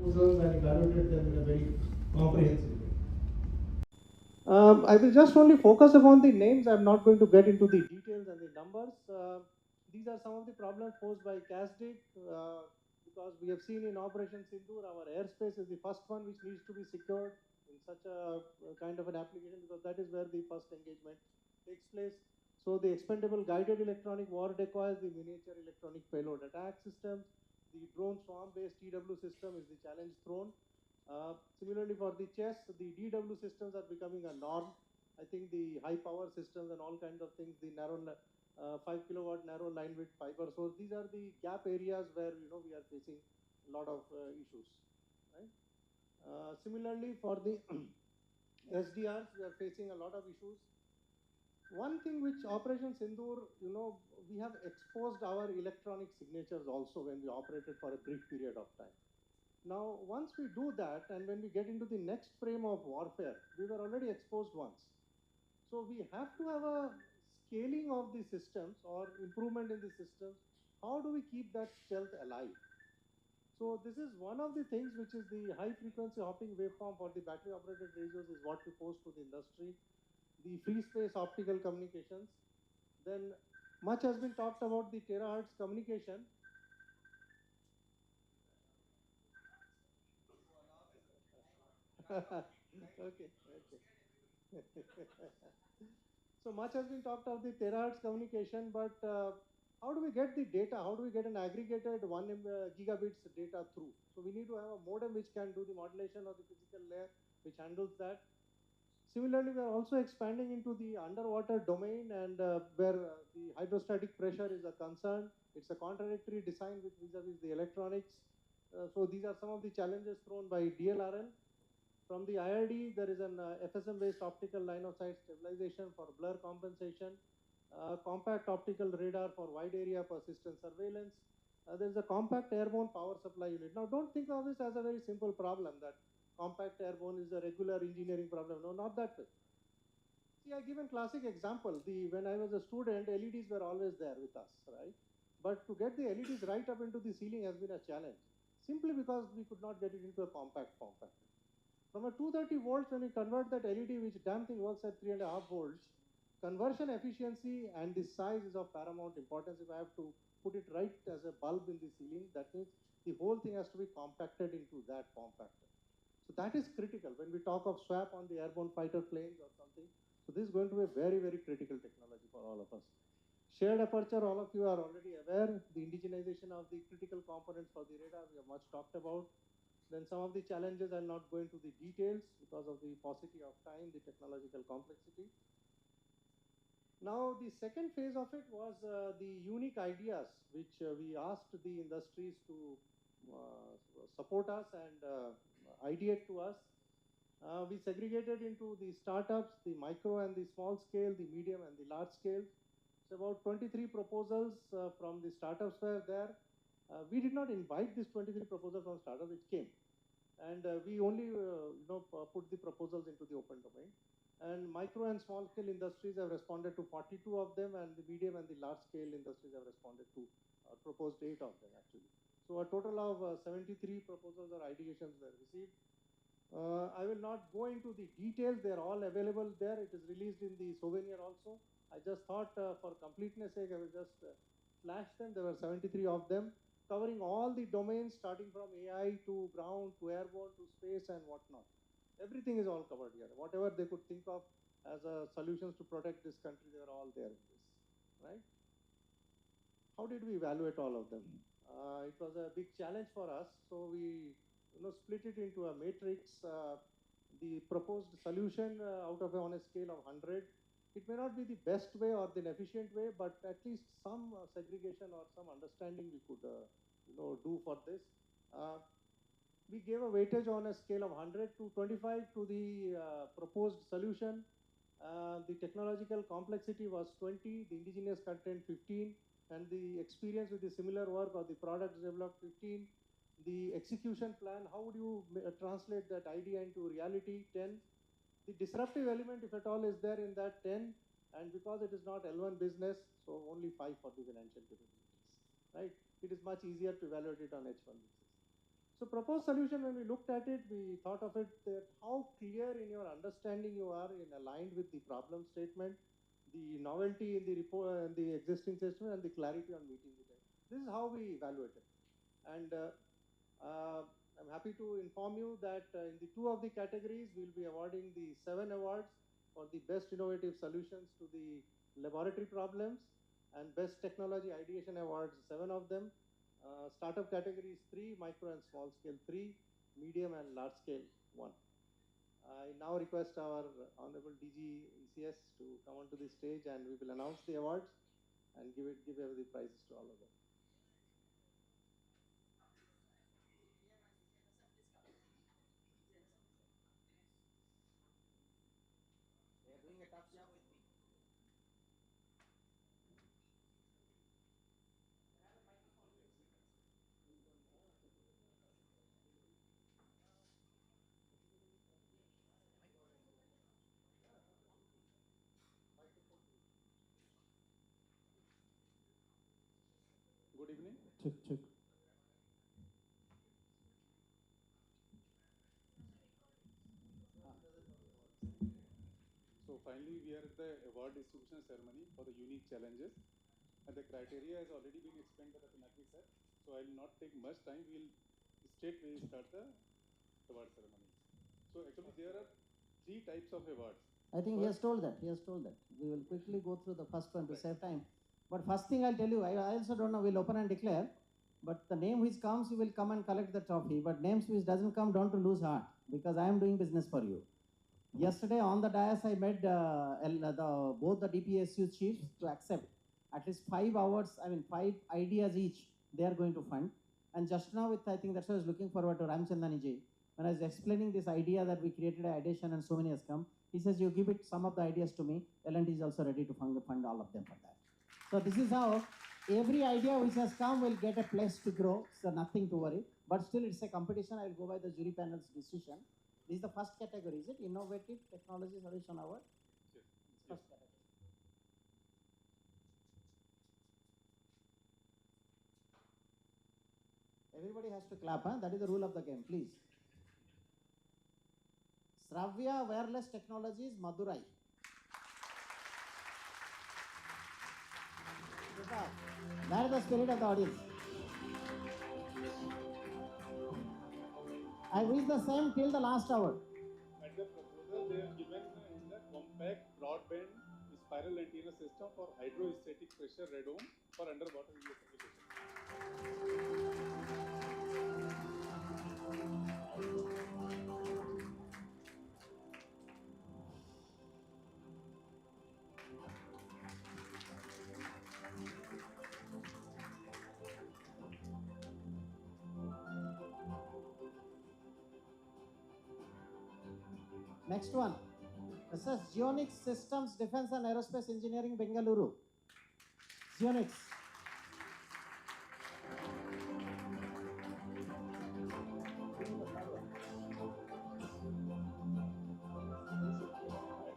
proposals and evaluated them in a very comprehensive way. I will just only focus upon the names. I'm not going to get into the details and the numbers. These are some of the problems posed by CASDIC because we have seen in Operation Sindoor, our airspace is the first one which needs to be secured in such a kind of an application because that is where the first engagement takes place. So the expendable guided electronic war decoys, the miniature electronic payload attack system, the drone swarm-based TW system is the challenge thrown. Similarly, for the chess, the DW systems are becoming a norm. I think the high power systems and all kinds of things, the narrow 5 kilowatt narrow line width fiber. So these are the gap areas where we are facing a lot of issues. Right? Similarly, for the SDRs, we are facing a lot of issues. One thing which Operation Sindoor, we have exposed our electronic signatures also when we operated for a brief period of time. Now, once we do that, and when we get into the next frame of warfare, we were already exposed once. So we have to have a scaling of the systems or improvement in the systems. How do we keep that stealth alive? So this is one of the things which is the high frequency hopping waveform for the battery operated radios is what we pose to the industry. The free space optical communications. Then much has been talked about the terahertz communication. Okay. So much has been talked of the terahertz communication, but how do we get the data? How do we get an aggregated 1 gigabits data through? So we need to have a modem which can do the modulation of the physical layer, which handles that. Similarly, we are also expanding into the underwater domain and where the hydrostatic pressure is a concern. It's a contradictory design with vis-a-vis the electronics. So these are some of the challenges thrown by DLRL. From the IRD, there is an FSM-based optical line of sight stabilization for blur compensation, compact optical radar for wide area persistent surveillance. There is a compact airborne power supply unit. Now, don't think of this as a very simple problem that compact airborne is a regular engineering problem. No, not that way. See, I give a classic example. When I was a student, LEDs were always there with us, right? But to get the LEDs right up into the ceiling has been a challenge, simply because we could not get it into a compact form factor. From a 230 volts, when we convert that LED, which damn thing works at 3.5 volts, conversion efficiency and the size is of paramount importance. If I have to put it right as a bulb in the ceiling, that means the whole thing has to be compacted into that form factor. So that is critical when we talk of swap on the airborne fighter planes or something. So this is going to be a very, very critical technology for all of us. Shared aperture, all of you are already aware. The indigenization of the critical components for the radar, we have much talked about. Then some of the challenges, I'll not go into the details because of the paucity of time, the technological complexity. Now, the second phase of it was the unique ideas, which we asked the industries to support us and ideate to us. We segregated into the startups, the micro and the small scale, the medium and the large scale. So about 23 proposals from the startups were there. We did not invite these 23 proposals from startups, it came. And we only put the proposals into the open domain. And micro and small scale industries have responded to 42 of them, and the medium and the large scale industries have responded to proposed 8 of them actually. So a total of 73 proposals or ideations were received. I will not go into the details, they are all available there. It is released in the souvenir also. I just thought for completeness sake, I will just flash them. There were 73 of them, covering all the domains starting from AI to ground to airborne to space and whatnot. Everything is all covered here. Whatever they could think of as solutions to protect this country, they are all there in this, right? How did we evaluate all of them? It was a big challenge for us, so we split it into a matrix. The proposed solution out of on a scale of 100. It may not be the best way or the efficient way, but at least some segregation or some understanding we could do for this. We gave a weightage on a scale of 100 to 25 to the proposed solution. The technological complexity was 20, the indigenous content 15, and the experience with the similar work or the products developed 15. The execution plan, how would you translate that idea into reality 10. The disruptive element, if at all, is there in that 10, and because it is not L1 business, so only 5 for the financial capabilities, right? It is much easier to evaluate it on H1 basis. So So proposed solution, when we looked at it, we thought of it that how clear in your understanding you are in aligned with the problem statement, the novelty in the report, the existing system, and the clarity on meeting the time. This is how we evaluate it. And I'm happy to inform you that in the 2 of the categories, we'll be awarding the 7 awards for the best innovative solutions to the laboratory problems, and best technology ideation awards, 7 of them. Startup categories 3, micro and small scale 3, medium and large scale 1. I now request our Honorable DG ECS to come onto the stage, and we will announce the awards and give away the prizes to all of them. They are doing a tough job with me. Good evening. Check. So finally, we are at the award distribution ceremony for the unique challenges, and the criteria has already been explained by Dr. Naqvi sir. So I will not take much time. We will straightway start the award ceremony. So actually, there are 3 types of awards. I think he has told that. We will quickly go through the first one to save time. But first thing I'll tell you, I also don't know, we'll open and declare. But the name which comes, you will come and collect the trophy. But names which doesn't come, don't lose heart, because I am doing business for you. Yesterday on the dais, I made both the DPSU chiefs to accept at least 5 hours, 5 ideas each they are going to fund. And just now, I think that's why I was looking forward to Ramchandani ji. When I was explaining this idea that we created an addition and so many has come, he says, you give it some of the ideas to me, L&D is also ready to fund all of them for that. So this is how every idea which has come will get a place to grow, so nothing to worry. But still, it's a competition. I will go by the jury panel's decision. This is the first category, is it? Innovative Technology Solution Award? Yes. First category. Everybody has to clap, huh? That is the rule of the game, please. Shravya Wireless Technologies, Madurai. That is the spirit of the audience. I wish the same till the last hour. At the proposal, they have given in the compact broadband spiral antenna system for hydrostatic pressure radome for underwater use application. Next one. This is Geonix Systems Defense and Aerospace Engineering, Bengaluru. Geonix.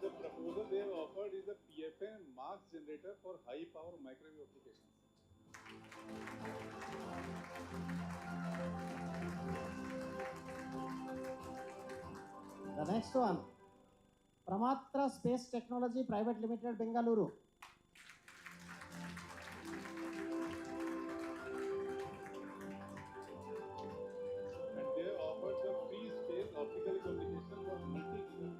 The proposal they have offered is a PFM max generator for high power microwave applications. The next one. Pramatra Space Technology Private Limited, Bengaluru. And they have offered the free space optical communication for multi-gigabit.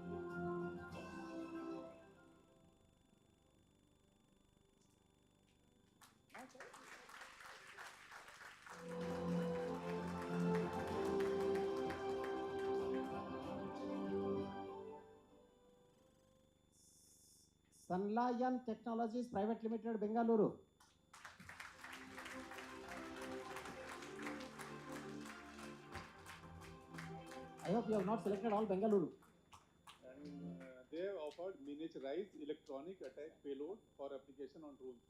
Sanlayan Technologies Private Limited, Bengaluru. I hope you have not selected all Bengaluru. And they have offered miniaturized electronic attack payload for application on drones.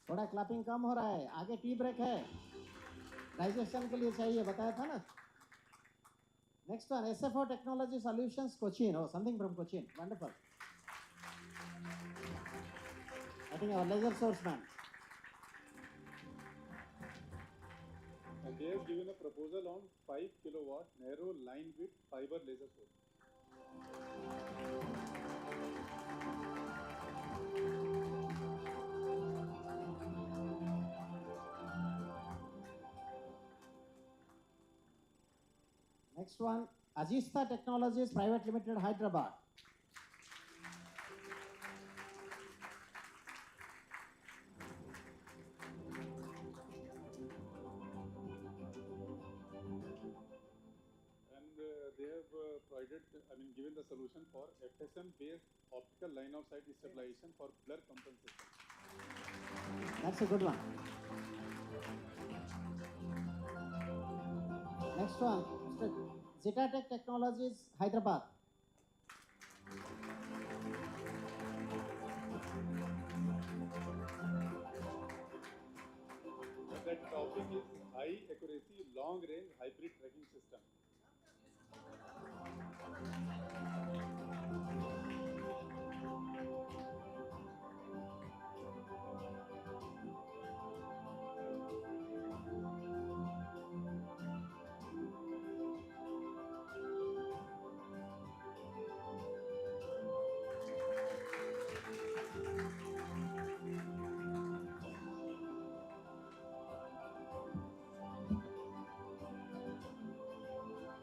थोड़ा clapping कम हो रहा है, आगे tea break है, digestion के लिए चाहिए, बताया था ना. Next one, SFO Technology Solutions, Cochin. Oh, something from Cochin. Wonderful. I think our laser source man. And they have given a proposal on 5 kilowatt narrow line width fiber laser source. Next one, Ajista Technologies Private Limited, Hyderabad. And they have given the solution for FSM-based optical line of sight stabilization for blur compensation. That's a good one. Next one, Zetatech Technologies, Hyderabad. And that topic is high accuracy, long range hybrid tracking system.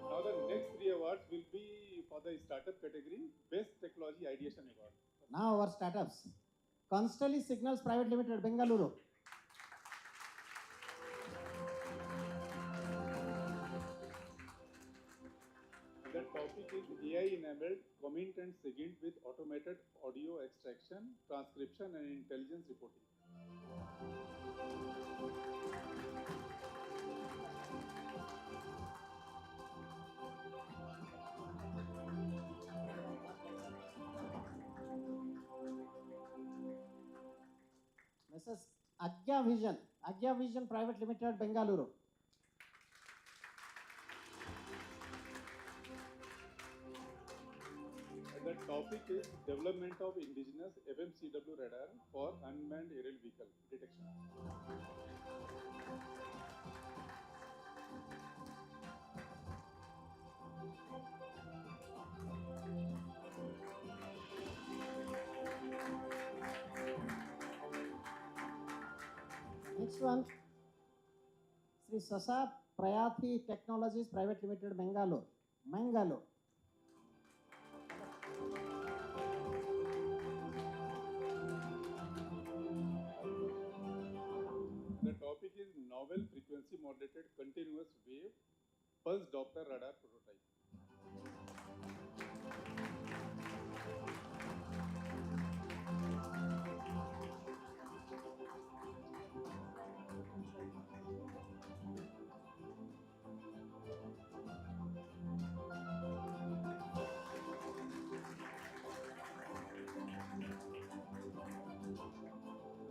Now the next 3 awards will be for the startup category, Best Technology Ideation Award. Now our startups. Constelli Signals Private Limited, Bengaluru. The topic is AI-enabled comment and SIGINT with automated audio extraction, transcription and intelligence reporting. Mrs. Agya Vision Private Limited, Bengaluru. The topic is development of indigenous FMCW radar for unmanned aerial vehicle detection. Next one, Sri Sasa Prayathi Technologies Private Limited, Mangalore. The topic is novel frequency modulated continuous wave pulse Doppler radar prototype.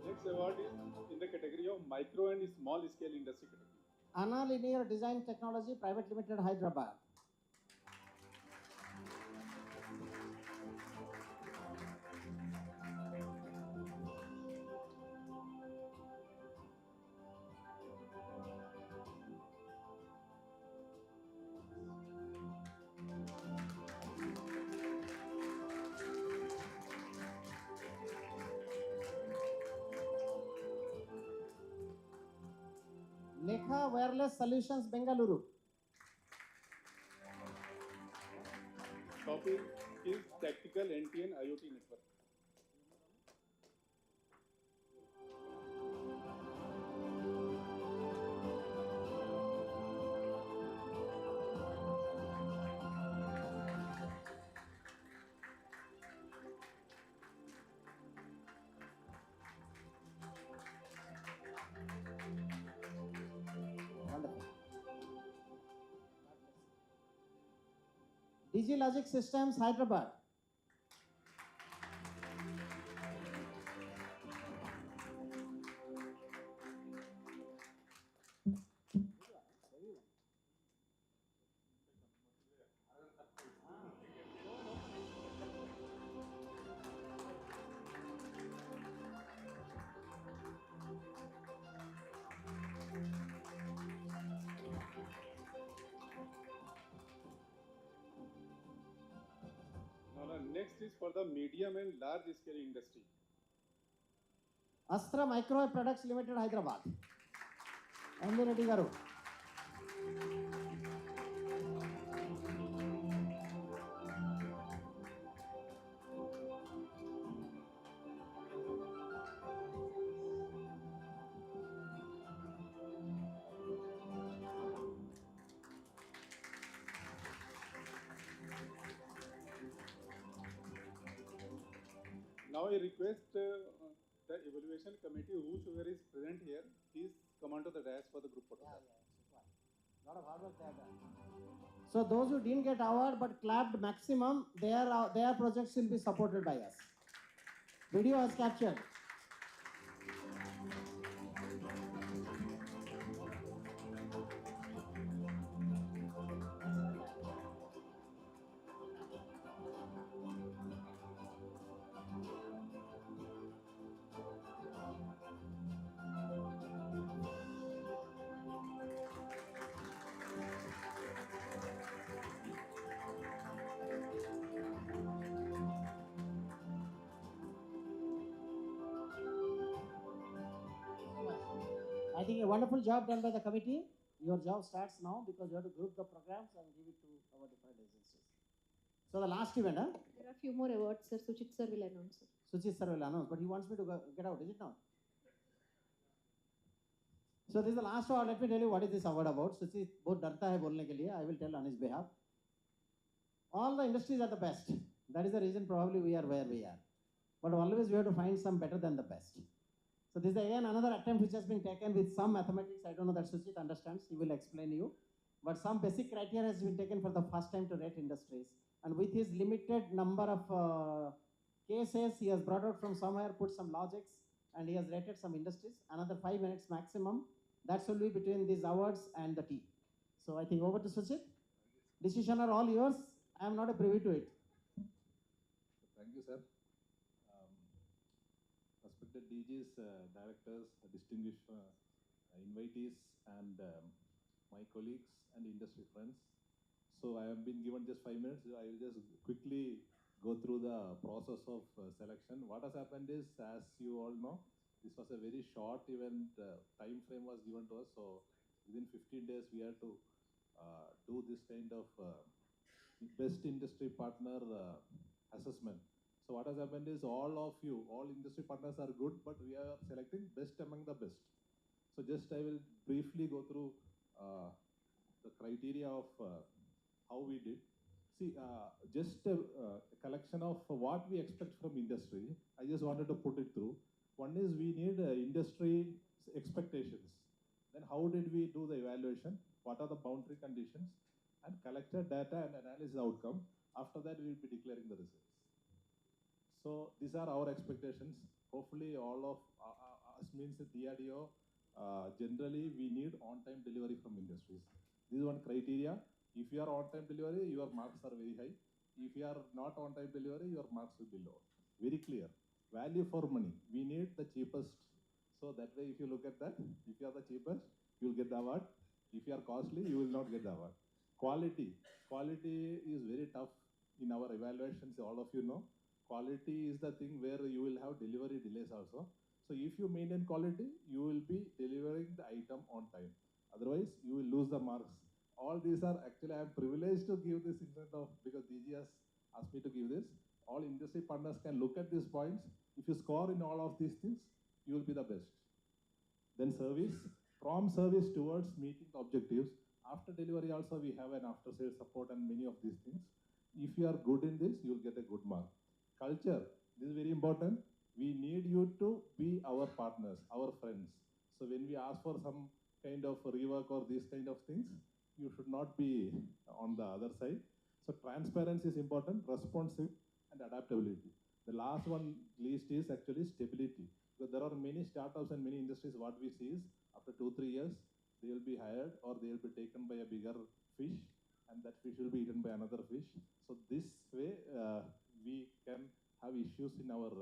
Next award is in the category of micro and small scale industry category. Anna Linear Design Technology Private Limited, Hyderabad. Lekha Wireless Solutions, Bengaluru. Topic is tactical NTN IoT network. Wonderful. DigiLogic Systems, Hyderabad. Next is for the medium and large scale industry. Astra Microwave Products Limited, Hyderabad. MD Reddy garu. Now I request the evaluation committee, whosoever is present here, please come onto the dais for the group photograph. Lot of hard work they have done. So those who didn't get award but clapped maximum, their projects will be supported by us. Video has captured. I think a wonderful job done by the committee. Your job starts now because you have to group the programs and give it to our different agencies. So the last event, huh? There are a few more awards, sir. Suchit sir will announce it. Suchit sir will announce, but he wants me to get out, is it not? So this is the last award. Let me tell you what is this award about. Suchit बहुत डरता है बोलने के लिए. I will tell on his behalf. All the industries are the best. That is the reason probably we are where we are. But always we have to find some better than the best. So this is again another attempt which has been taken with some mathematics. I don't know that Suchit understands. He will explain you. But some basic criteria has been taken for the first time to rate industries. And with his limited number of cases, he has brought out from somewhere, put some logics, and he has rated some industries. Another 5 minutes maximum. That's only between these awards and the tea. So I think over to Suchit. Decision are all yours. I am not a privy to it. Thank you, sir. Respected DGs, directors, distinguished invitees, and my colleagues and industry friends. So I have been given just 5 minutes. I will just quickly go through the process of selection. What has happened is, as you all know, this was a very short event. Time frame was given to us. So within 15 days, we had to do this kind of best industry partner assessment. So what has happened is all of you, all industry partners are good, but we are selecting best among the best. So just I will briefly go through the criteria of how we did. See, just a collection of what we expect from industry. I just wanted to put it through. One is we need industry expectations. Then how did we do the evaluation? What are the boundary conditions? And collected data and analysis outcome. After that, we will be declaring the results. So these are our expectations. Hopefully all of us means the DRDO, generally we need on-time delivery from industries. This is one criteria. If you are on-time delivery, your marks are very high. If you are not on-time delivery, your marks will be low. Very clear. Value for money. We need the cheapest. So that way, if you look at that, if you are the cheapest, you will get the award. If you are costly, you will not get the award. Quality. Quality is very tough in our evaluations, all of you know. Quality is the thing where you will have delivery delays also. So if you maintain quality, you will be delivering the item on time. Otherwise, you will lose the marks. All these are actually, I am privileged to give this in front of, because DG has asked me to give this. All industry partners can look at these points. If you score in all of these things, you will be the best. Then service, from service towards meeting the objectives. After delivery also, we have an after-sales support and many of these things. If you are good in this, you will get a good mark. Culture, this is very important. We need you to be our partners, our friends. So when we ask for some kind of rework or these kind of things, you should not be on the other side. So transparency is important, responsive and adaptability. The last one least is actually stability. Because there are many startups and many industries, what we see is after 2-3 years, they will be hired or they will be taken by a bigger fish and that fish will be eaten by another fish. So this way, we can have issues in our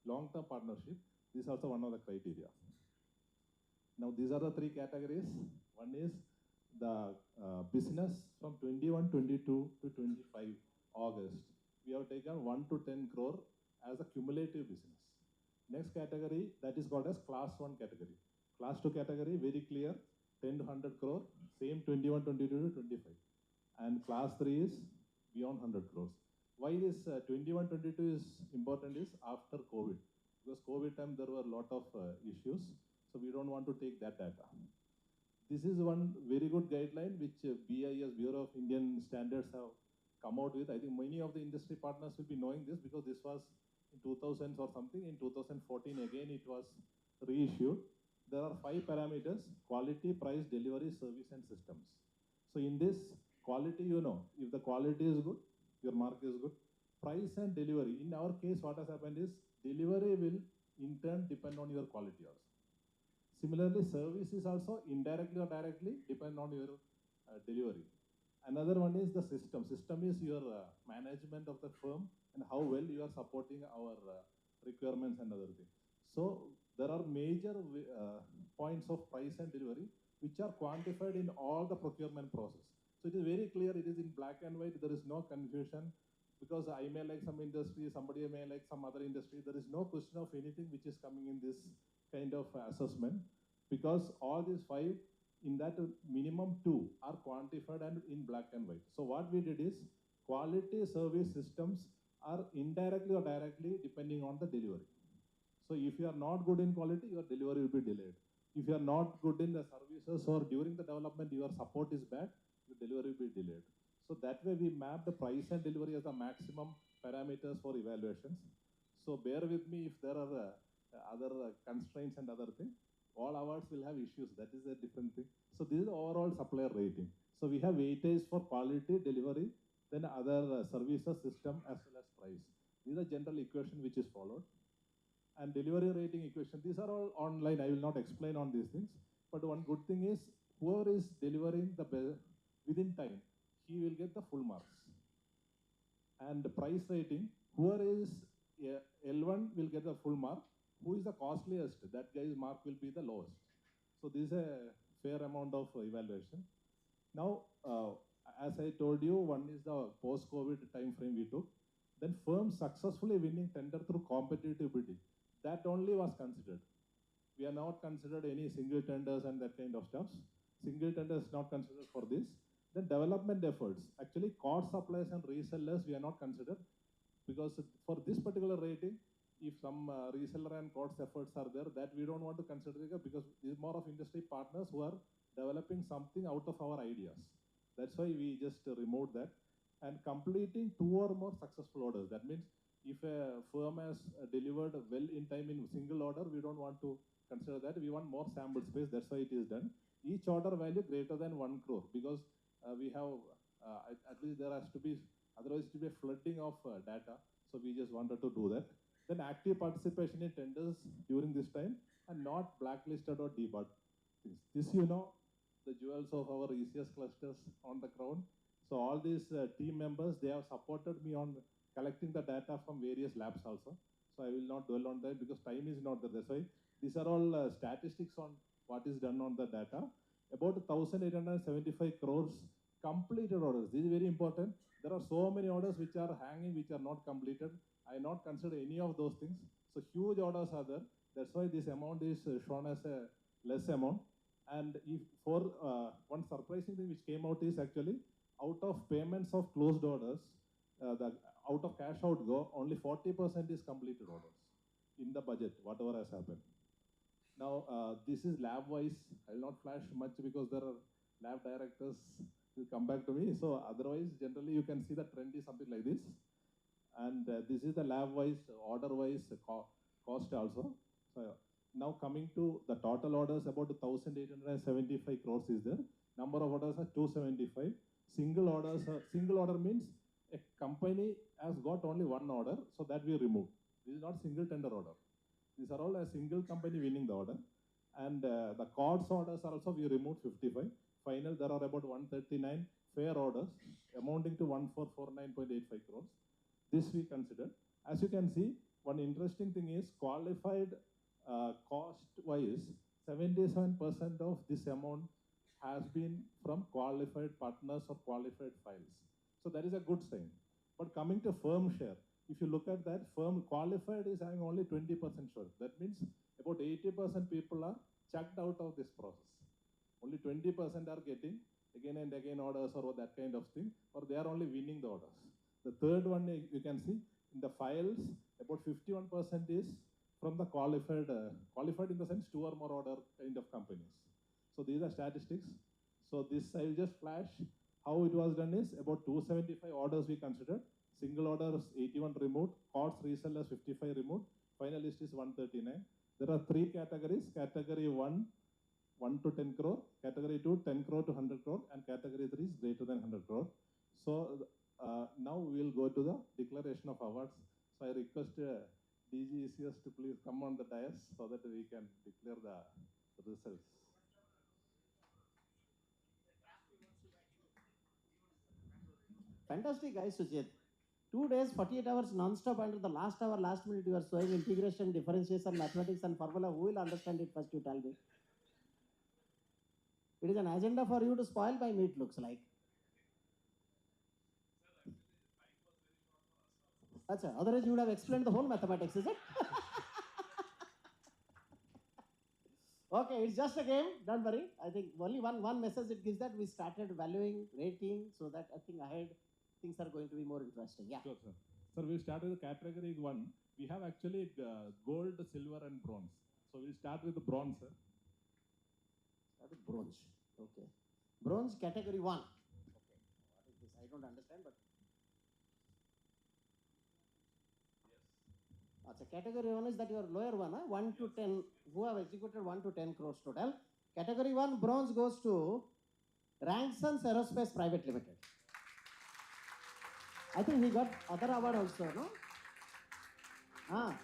long-term partnership. This is also one of the criteria. Now, these are the 3 categories. One is the business from 21, 22 to 25 August. we have taken 1 to 10 crore as a cumulative business. Next category, that is called as class 1 category. Class 2 category, very clear, 10 to 100 crore, same 21, 22 to 25. And class 3 is beyond 100 crores. Why this 21, 22 is important is after COVID. Because COVID time there were a lot of issues, so we don't want to take that data. This is one very good guideline which BIS, Bureau of Indian Standards, have come out with. I think many of the industry partners will be knowing this because this was in 2000s or something. In 2014 again it was reissued. There are 5 parameters: quality, price, delivery, service and systems. So in this quality, you know, if the quality is good, your mark is good. Price and delivery. In our case, what has happened is delivery will in turn depend on your quality also. Similarly, service is also indirectly or directly depend on your delivery. Another one is the system. System is your management of the firm and how well you are supporting our requirements and other things. So there are major points of price and delivery which are quantified in all the procurement process. So it is very clear, it is in black and white, there is no confusion, because I may like some industry, somebody may like some other industry. There is no question of anything which is coming in this kind of assessment, because all these 5, in that minimum 2 are quantified and in black and white. So what we did is, quality service systems are indirectly or directly depending on the delivery. So if you are not good in quality, your delivery will be delayed. If you are not good in the services or during the development your support is bad, your delivery will be delayed. So that way we map the price and delivery as the maximum parameters for evaluations. So bear with me if there are other constraints and other things. All awards will have issues. That is a different thing. So this is overall supplier rating. So we have weightage for quality, delivery, then other services, system as well as price. These are general equation which is followed. And delivery rating equation, these are all online. I will not explain on these things. But one good thing is, whoever is delivering the best within time, he will get the full marks. And the price rating, whoever is L1 will get the full mark. Who is the costliest, that guy's mark will be the lowest. So this is a fair amount of evaluation. Now, as I told you, one is the post-COVID time frame we took. Then firms successfully winning tender through competitive bidding. That only was considered. We are not considered any single tenders and that kind of stuff. Single tenders not considered for this. Then development efforts. Actually, cord suppliers and resellers we are not considered, because for this particular rating, if some reseller and courts efforts are there, that we don't want to consider it, because this is more of industry partners who are developing something out of our ideas. That's why we just removed that. And completing 2 or more successful orders. That means if a firm has delivered well in time in single order, we don't want to consider that. We want more sample space. That's why it is done. Each order value greater than 1 crore, because we have, at least there has to be, otherwise it will be a flooding of data. So we just wanted to do that. Then active participation in tenders during this time, and not blacklisted or debarred things. This, you know, the jewels of our ECS clusters on the ground. So all these team members, they have supported me on collecting the data from various labs also. So I will not dwell on that because time is not there. That's why these are all statistics on what is done on the data. About 1,875 crores completed orders. This is very important. There are so many orders which are hanging, which are not completed. I not consider any of those things. So huge orders are there. That's why this amount is shown as a less amount. And if for one surprising thing which came out is actually out of payments of closed orders, out of cash outgo, only 40% is completed orders in the budget, whatever has happened. Now, this is lab-wise. I will not flash much because there are lab directors will come back to me. So otherwise, generally, you can see the trend is something like this. And this is the lab-wise, order-wise cost also. So now coming to the total orders, about 1,875 crores is there. Number of orders are 275. Single order means a company has got only one order, so that we remove. This is not single tender order. These are all a single company winning the order. And the CORDS orders are also we removed 55. Final, there are about 139 fair orders amounting to 1,449.85 crores. This we consider. As you can see, one interesting thing is qualified cost-wise, 77% of this amount has been from qualified partners or qualified files. So that is a good sign. But coming to firm share, if you look at that, firm qualified is having only 20% share. That means about 80% people are chucked out of this process. Only 20% are getting again and again orders or that kind of thing, or they are only winning the orders. The third one, you can see in the files, about 51% is from the qualified in the sense 2 or more order kind of companies. So these are statistics. So this I will just flash how it was done is about 275 orders we considered. Single orders 81 removed, COTS resellers 55 removed, finalist is 139. There are 3 categories. Category 1, 1 to 10 crore, category 2, 10 crore to 100 crore, and category 3 is greater than 100 crore. So now we will go to the declaration of awards. So I request DG ECS to please come on the dais so that we can declare the results. Fantastic, guys, Sujit. 2 days, 48 hours non-stop, and the last hour, last minute, you are showing integration, differentiation, mathematics, and formula. Who will understand it first, you tell me? It is an agenda for you to spoil by me, it looks like. Achha, otherwise you would have explained the whole mathematics, is it? Okay, it's just a game, don't worry. I think only one message it gives, that we started valuing, rating, so that I think ahead things are going to be more interesting. Yeah. Sure, sir. Sir, we'll start with category 1. We have actually gold, silver, and bronze. So we'll start with the bronze, sir. Start with bronze. Okay. Bronze category 1. Okay. What is this? I don't understand, but. Yes. Category 1 is that your lower one, 1 to 10, who have executed 1 to 10 crores total. Category 1, bronze goes to Ranksons Aerospace Private Limited. I think he got other award also, no? Come.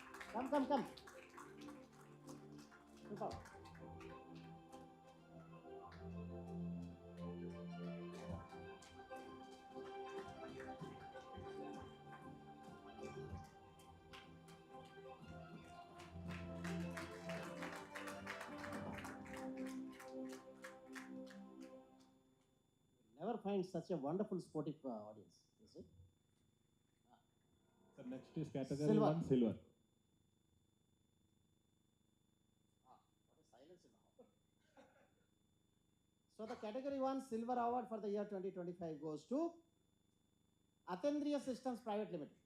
Look out. Never find such a wonderful sportive audience, is it? So next is category Silver. 1, silver. What a silence now. So the category 1 silver award for the year 2025 goes to Athendriya Systems Private Limited.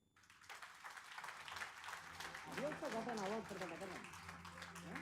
We also got an award for the other one. Yeah?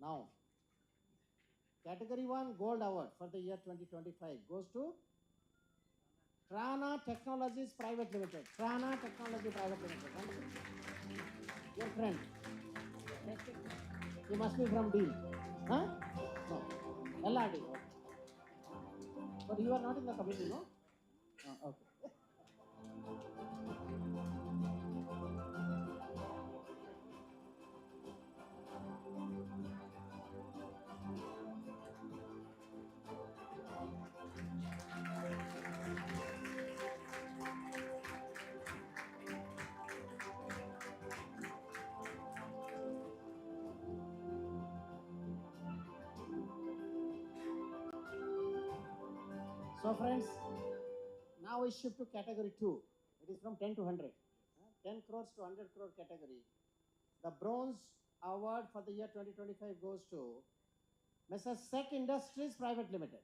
Now, category 1 gold award for the year 2025 goes to Trana Technologies Private Limited. Trana Technology Private Limited. Wonderful. Your friend. He must be from D. Huh? No. LRD. Okay. But you are not in the committee, no? Okay. So friends, now we shift to category 2. It is from 10 to 100. 10 crores to 100 crore category. The bronze award for the year 2025 goes to Mrs. Sec Industries Private Limited.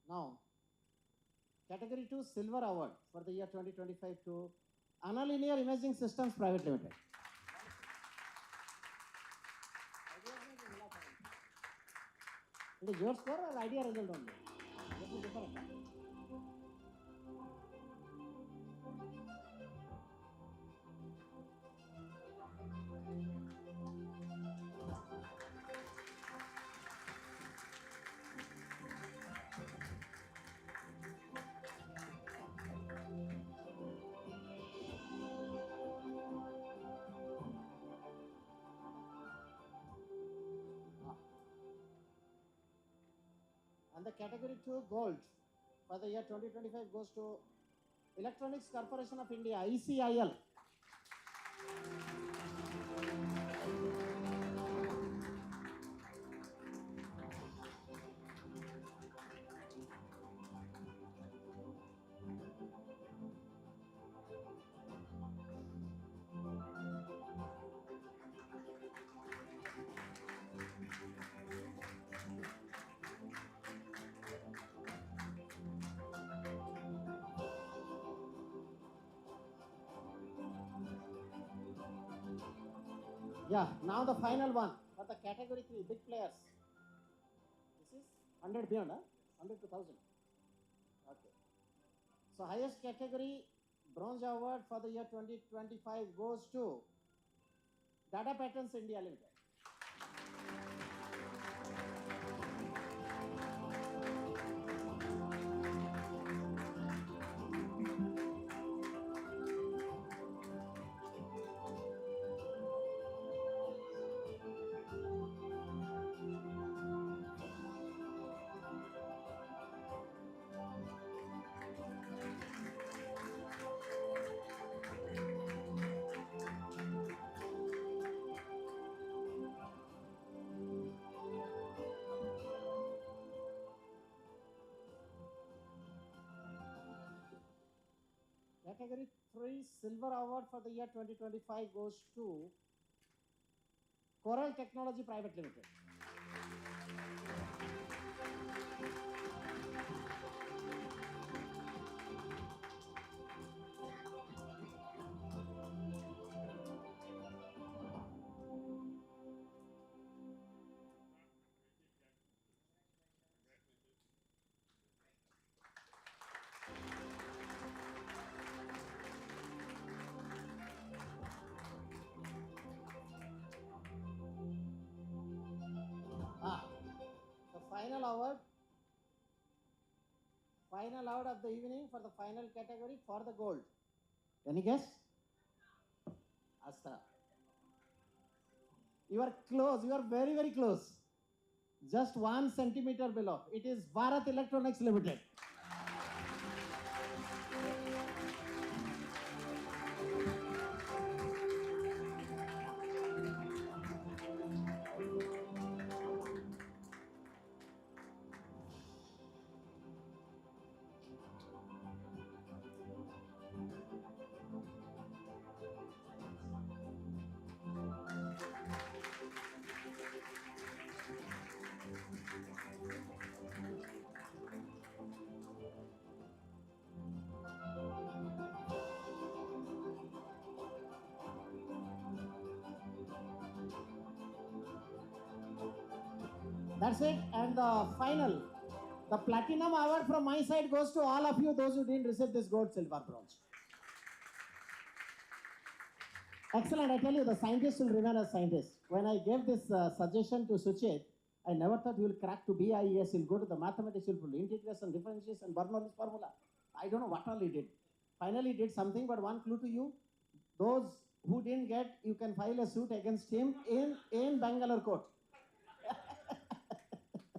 Now, category 2 silver award for the year 2025 to Analinear Imaging Systems Private Limited. It is your score or idea result only? That is different. And the category 2 gold for the year 2025 goes to Electronics Corporation of India, ECIL. Yeah, now the final one for the category 3 big players. This is 100 beyond, huh? 100 to 1000. Okay. So highest category bronze award for the year 2025 goes to Data Patterns India Limited. Category 3 silver award for the year 2025 goes to Coral Technology Private Limited. The final award of the evening for the final category for the gold. Any guess? Astra. You are close. You are very, very close. Just 1 centimeter below. It is Bharat Electronics Limited. That's it. And the final, the platinum award from my side goes to all of you, those who didn't receive this gold, silver, bronze. Excellent. I tell you, the scientists will remain as scientists. When I gave this suggestion to Suchit, I never thought he will crack to BIES. He'll go to the mathematics, he'll put integration, differentiation, Bernoulli's formula. I don't know what all he did. Finally, he did something, but one clue to you. Those who didn't get, you can file a suit against him in Bangalore court.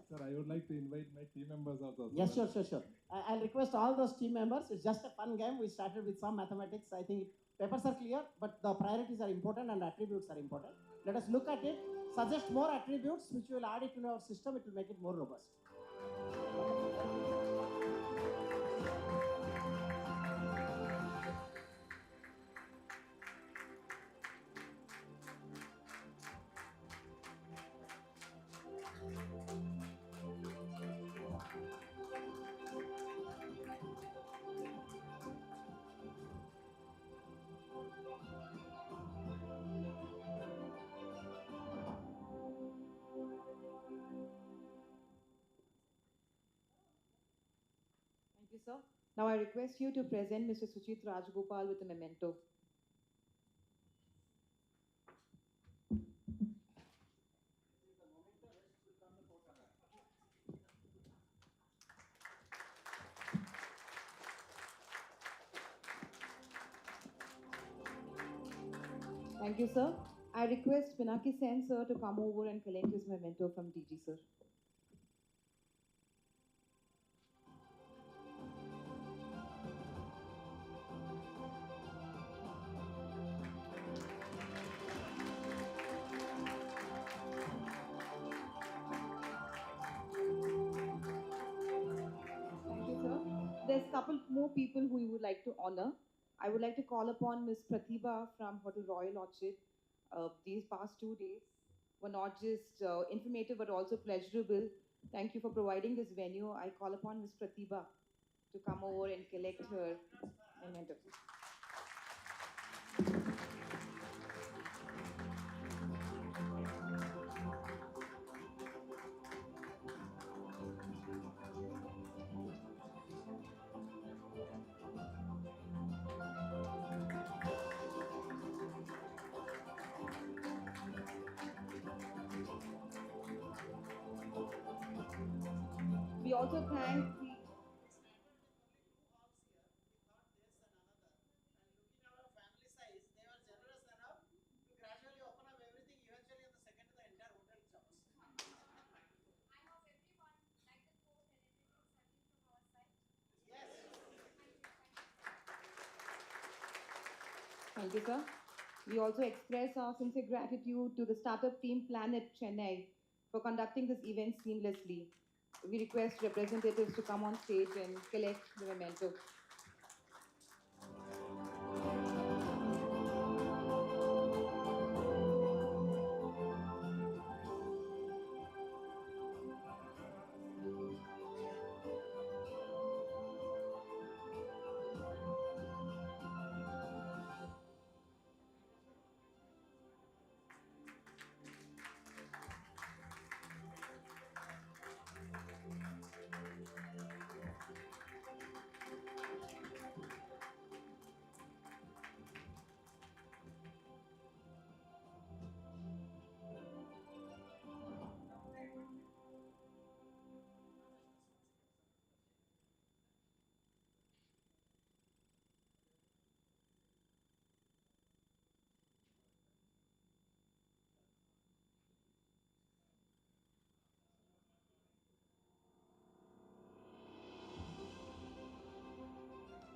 Sir, I would like to invite my team members also. Yes, sure. I'll request all those team members. It's just a fun game. We started with some mathematics. I think papers are clear, but the priorities are important and attributes are important. Let us look at it. Suggest more attributes which will add it to our system. It will make it more robust. sir. Now I request you to present Mr. Suchit Rajgopal with a memento. Thank you, sir. I request Pinaki Sen, sir, to come over and collect his memento from DG, sir. Thank you, sir. There's a couple more people who we would like to honor. I would like to call upon Ms. Pratibha from Hotel Royal Orchid. These past 2 days were not just informative but also pleasurable. Thank you for providing this venue. I call upon Ms. Pratibha to come over and collect her memento. We also thank the Thank you, sir. We also express our sincere gratitude to the startup team Planet Chennai for conducting this event seamlessly. We request representatives to come on stage and collect the memento.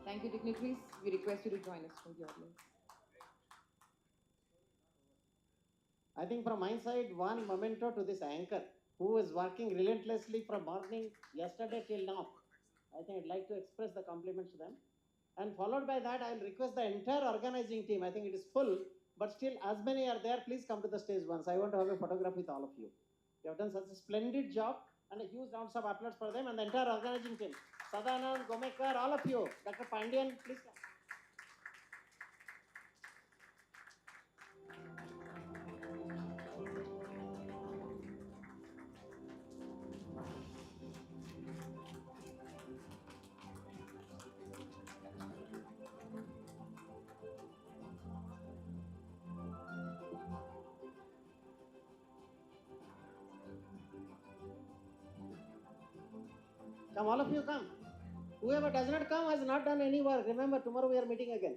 Thank you, dignitaries. We request you to join us from the audience. I think from my side, one memento to this anchor who is working relentlessly from morning yesterday till now. I think I'd like to express the compliments to them. And followed by that, I'll request the entire organizing team. I think it is full, but still as many are there, please come to the stage once. I want to have a photograph with all of you. You have done such a splendid job, and a huge rounds of applause for them and the entire organizing team. Sadanand, Gomekar, all of you. Dr. Pandian, please come. Come, all of you come. Whoever does not come has not done any work. Remember, tomorrow we are meeting again.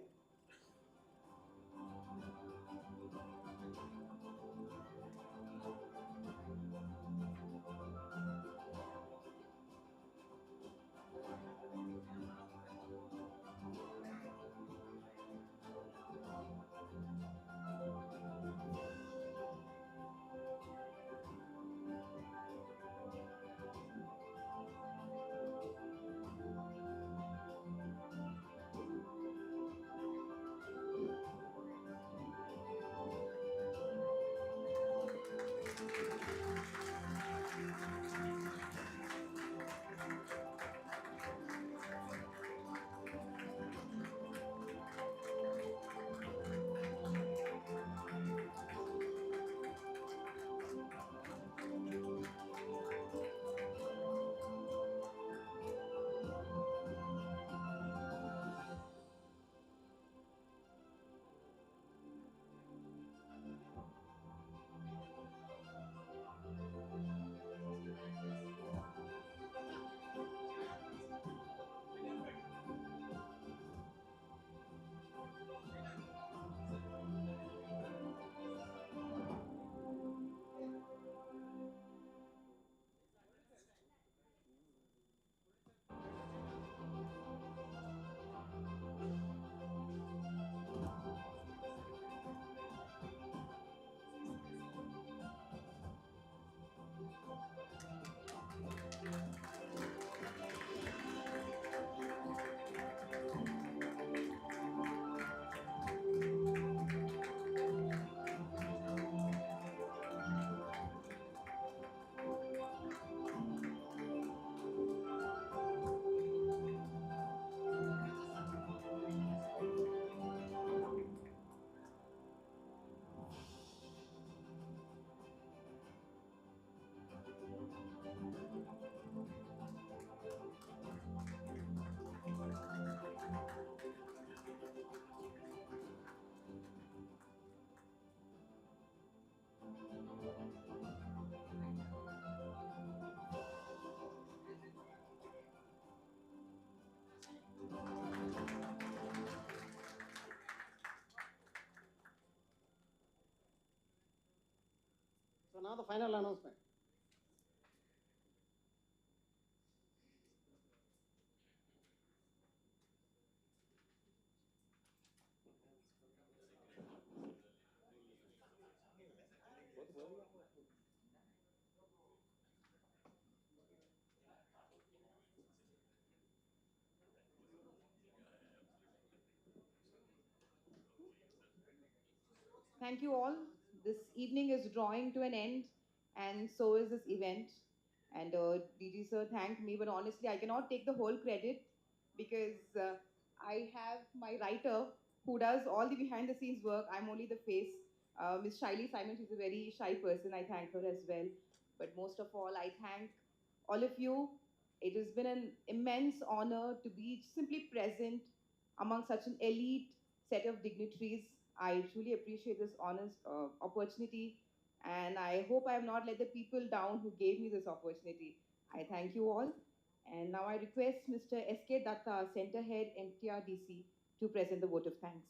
the final announcement. Thank you all. This evening is drawing to an end, and so is this event. And DG sir thanked me, but honestly, I cannot take the whole credit because I have my writer who does all the behind the scenes work. I'm only the face. Miss Shaili Simon, she's a very shy person. I thank her as well. But most of all, I thank all of you. It has been an immense honor to be simply present among such an elite set of dignitaries. I truly appreciate this honest opportunity, and I hope I have not let the people down who gave me this opportunity. I thank you all. And now I request Mr. S.K. Datta, Center Head, MTRDC, to present the vote of thanks.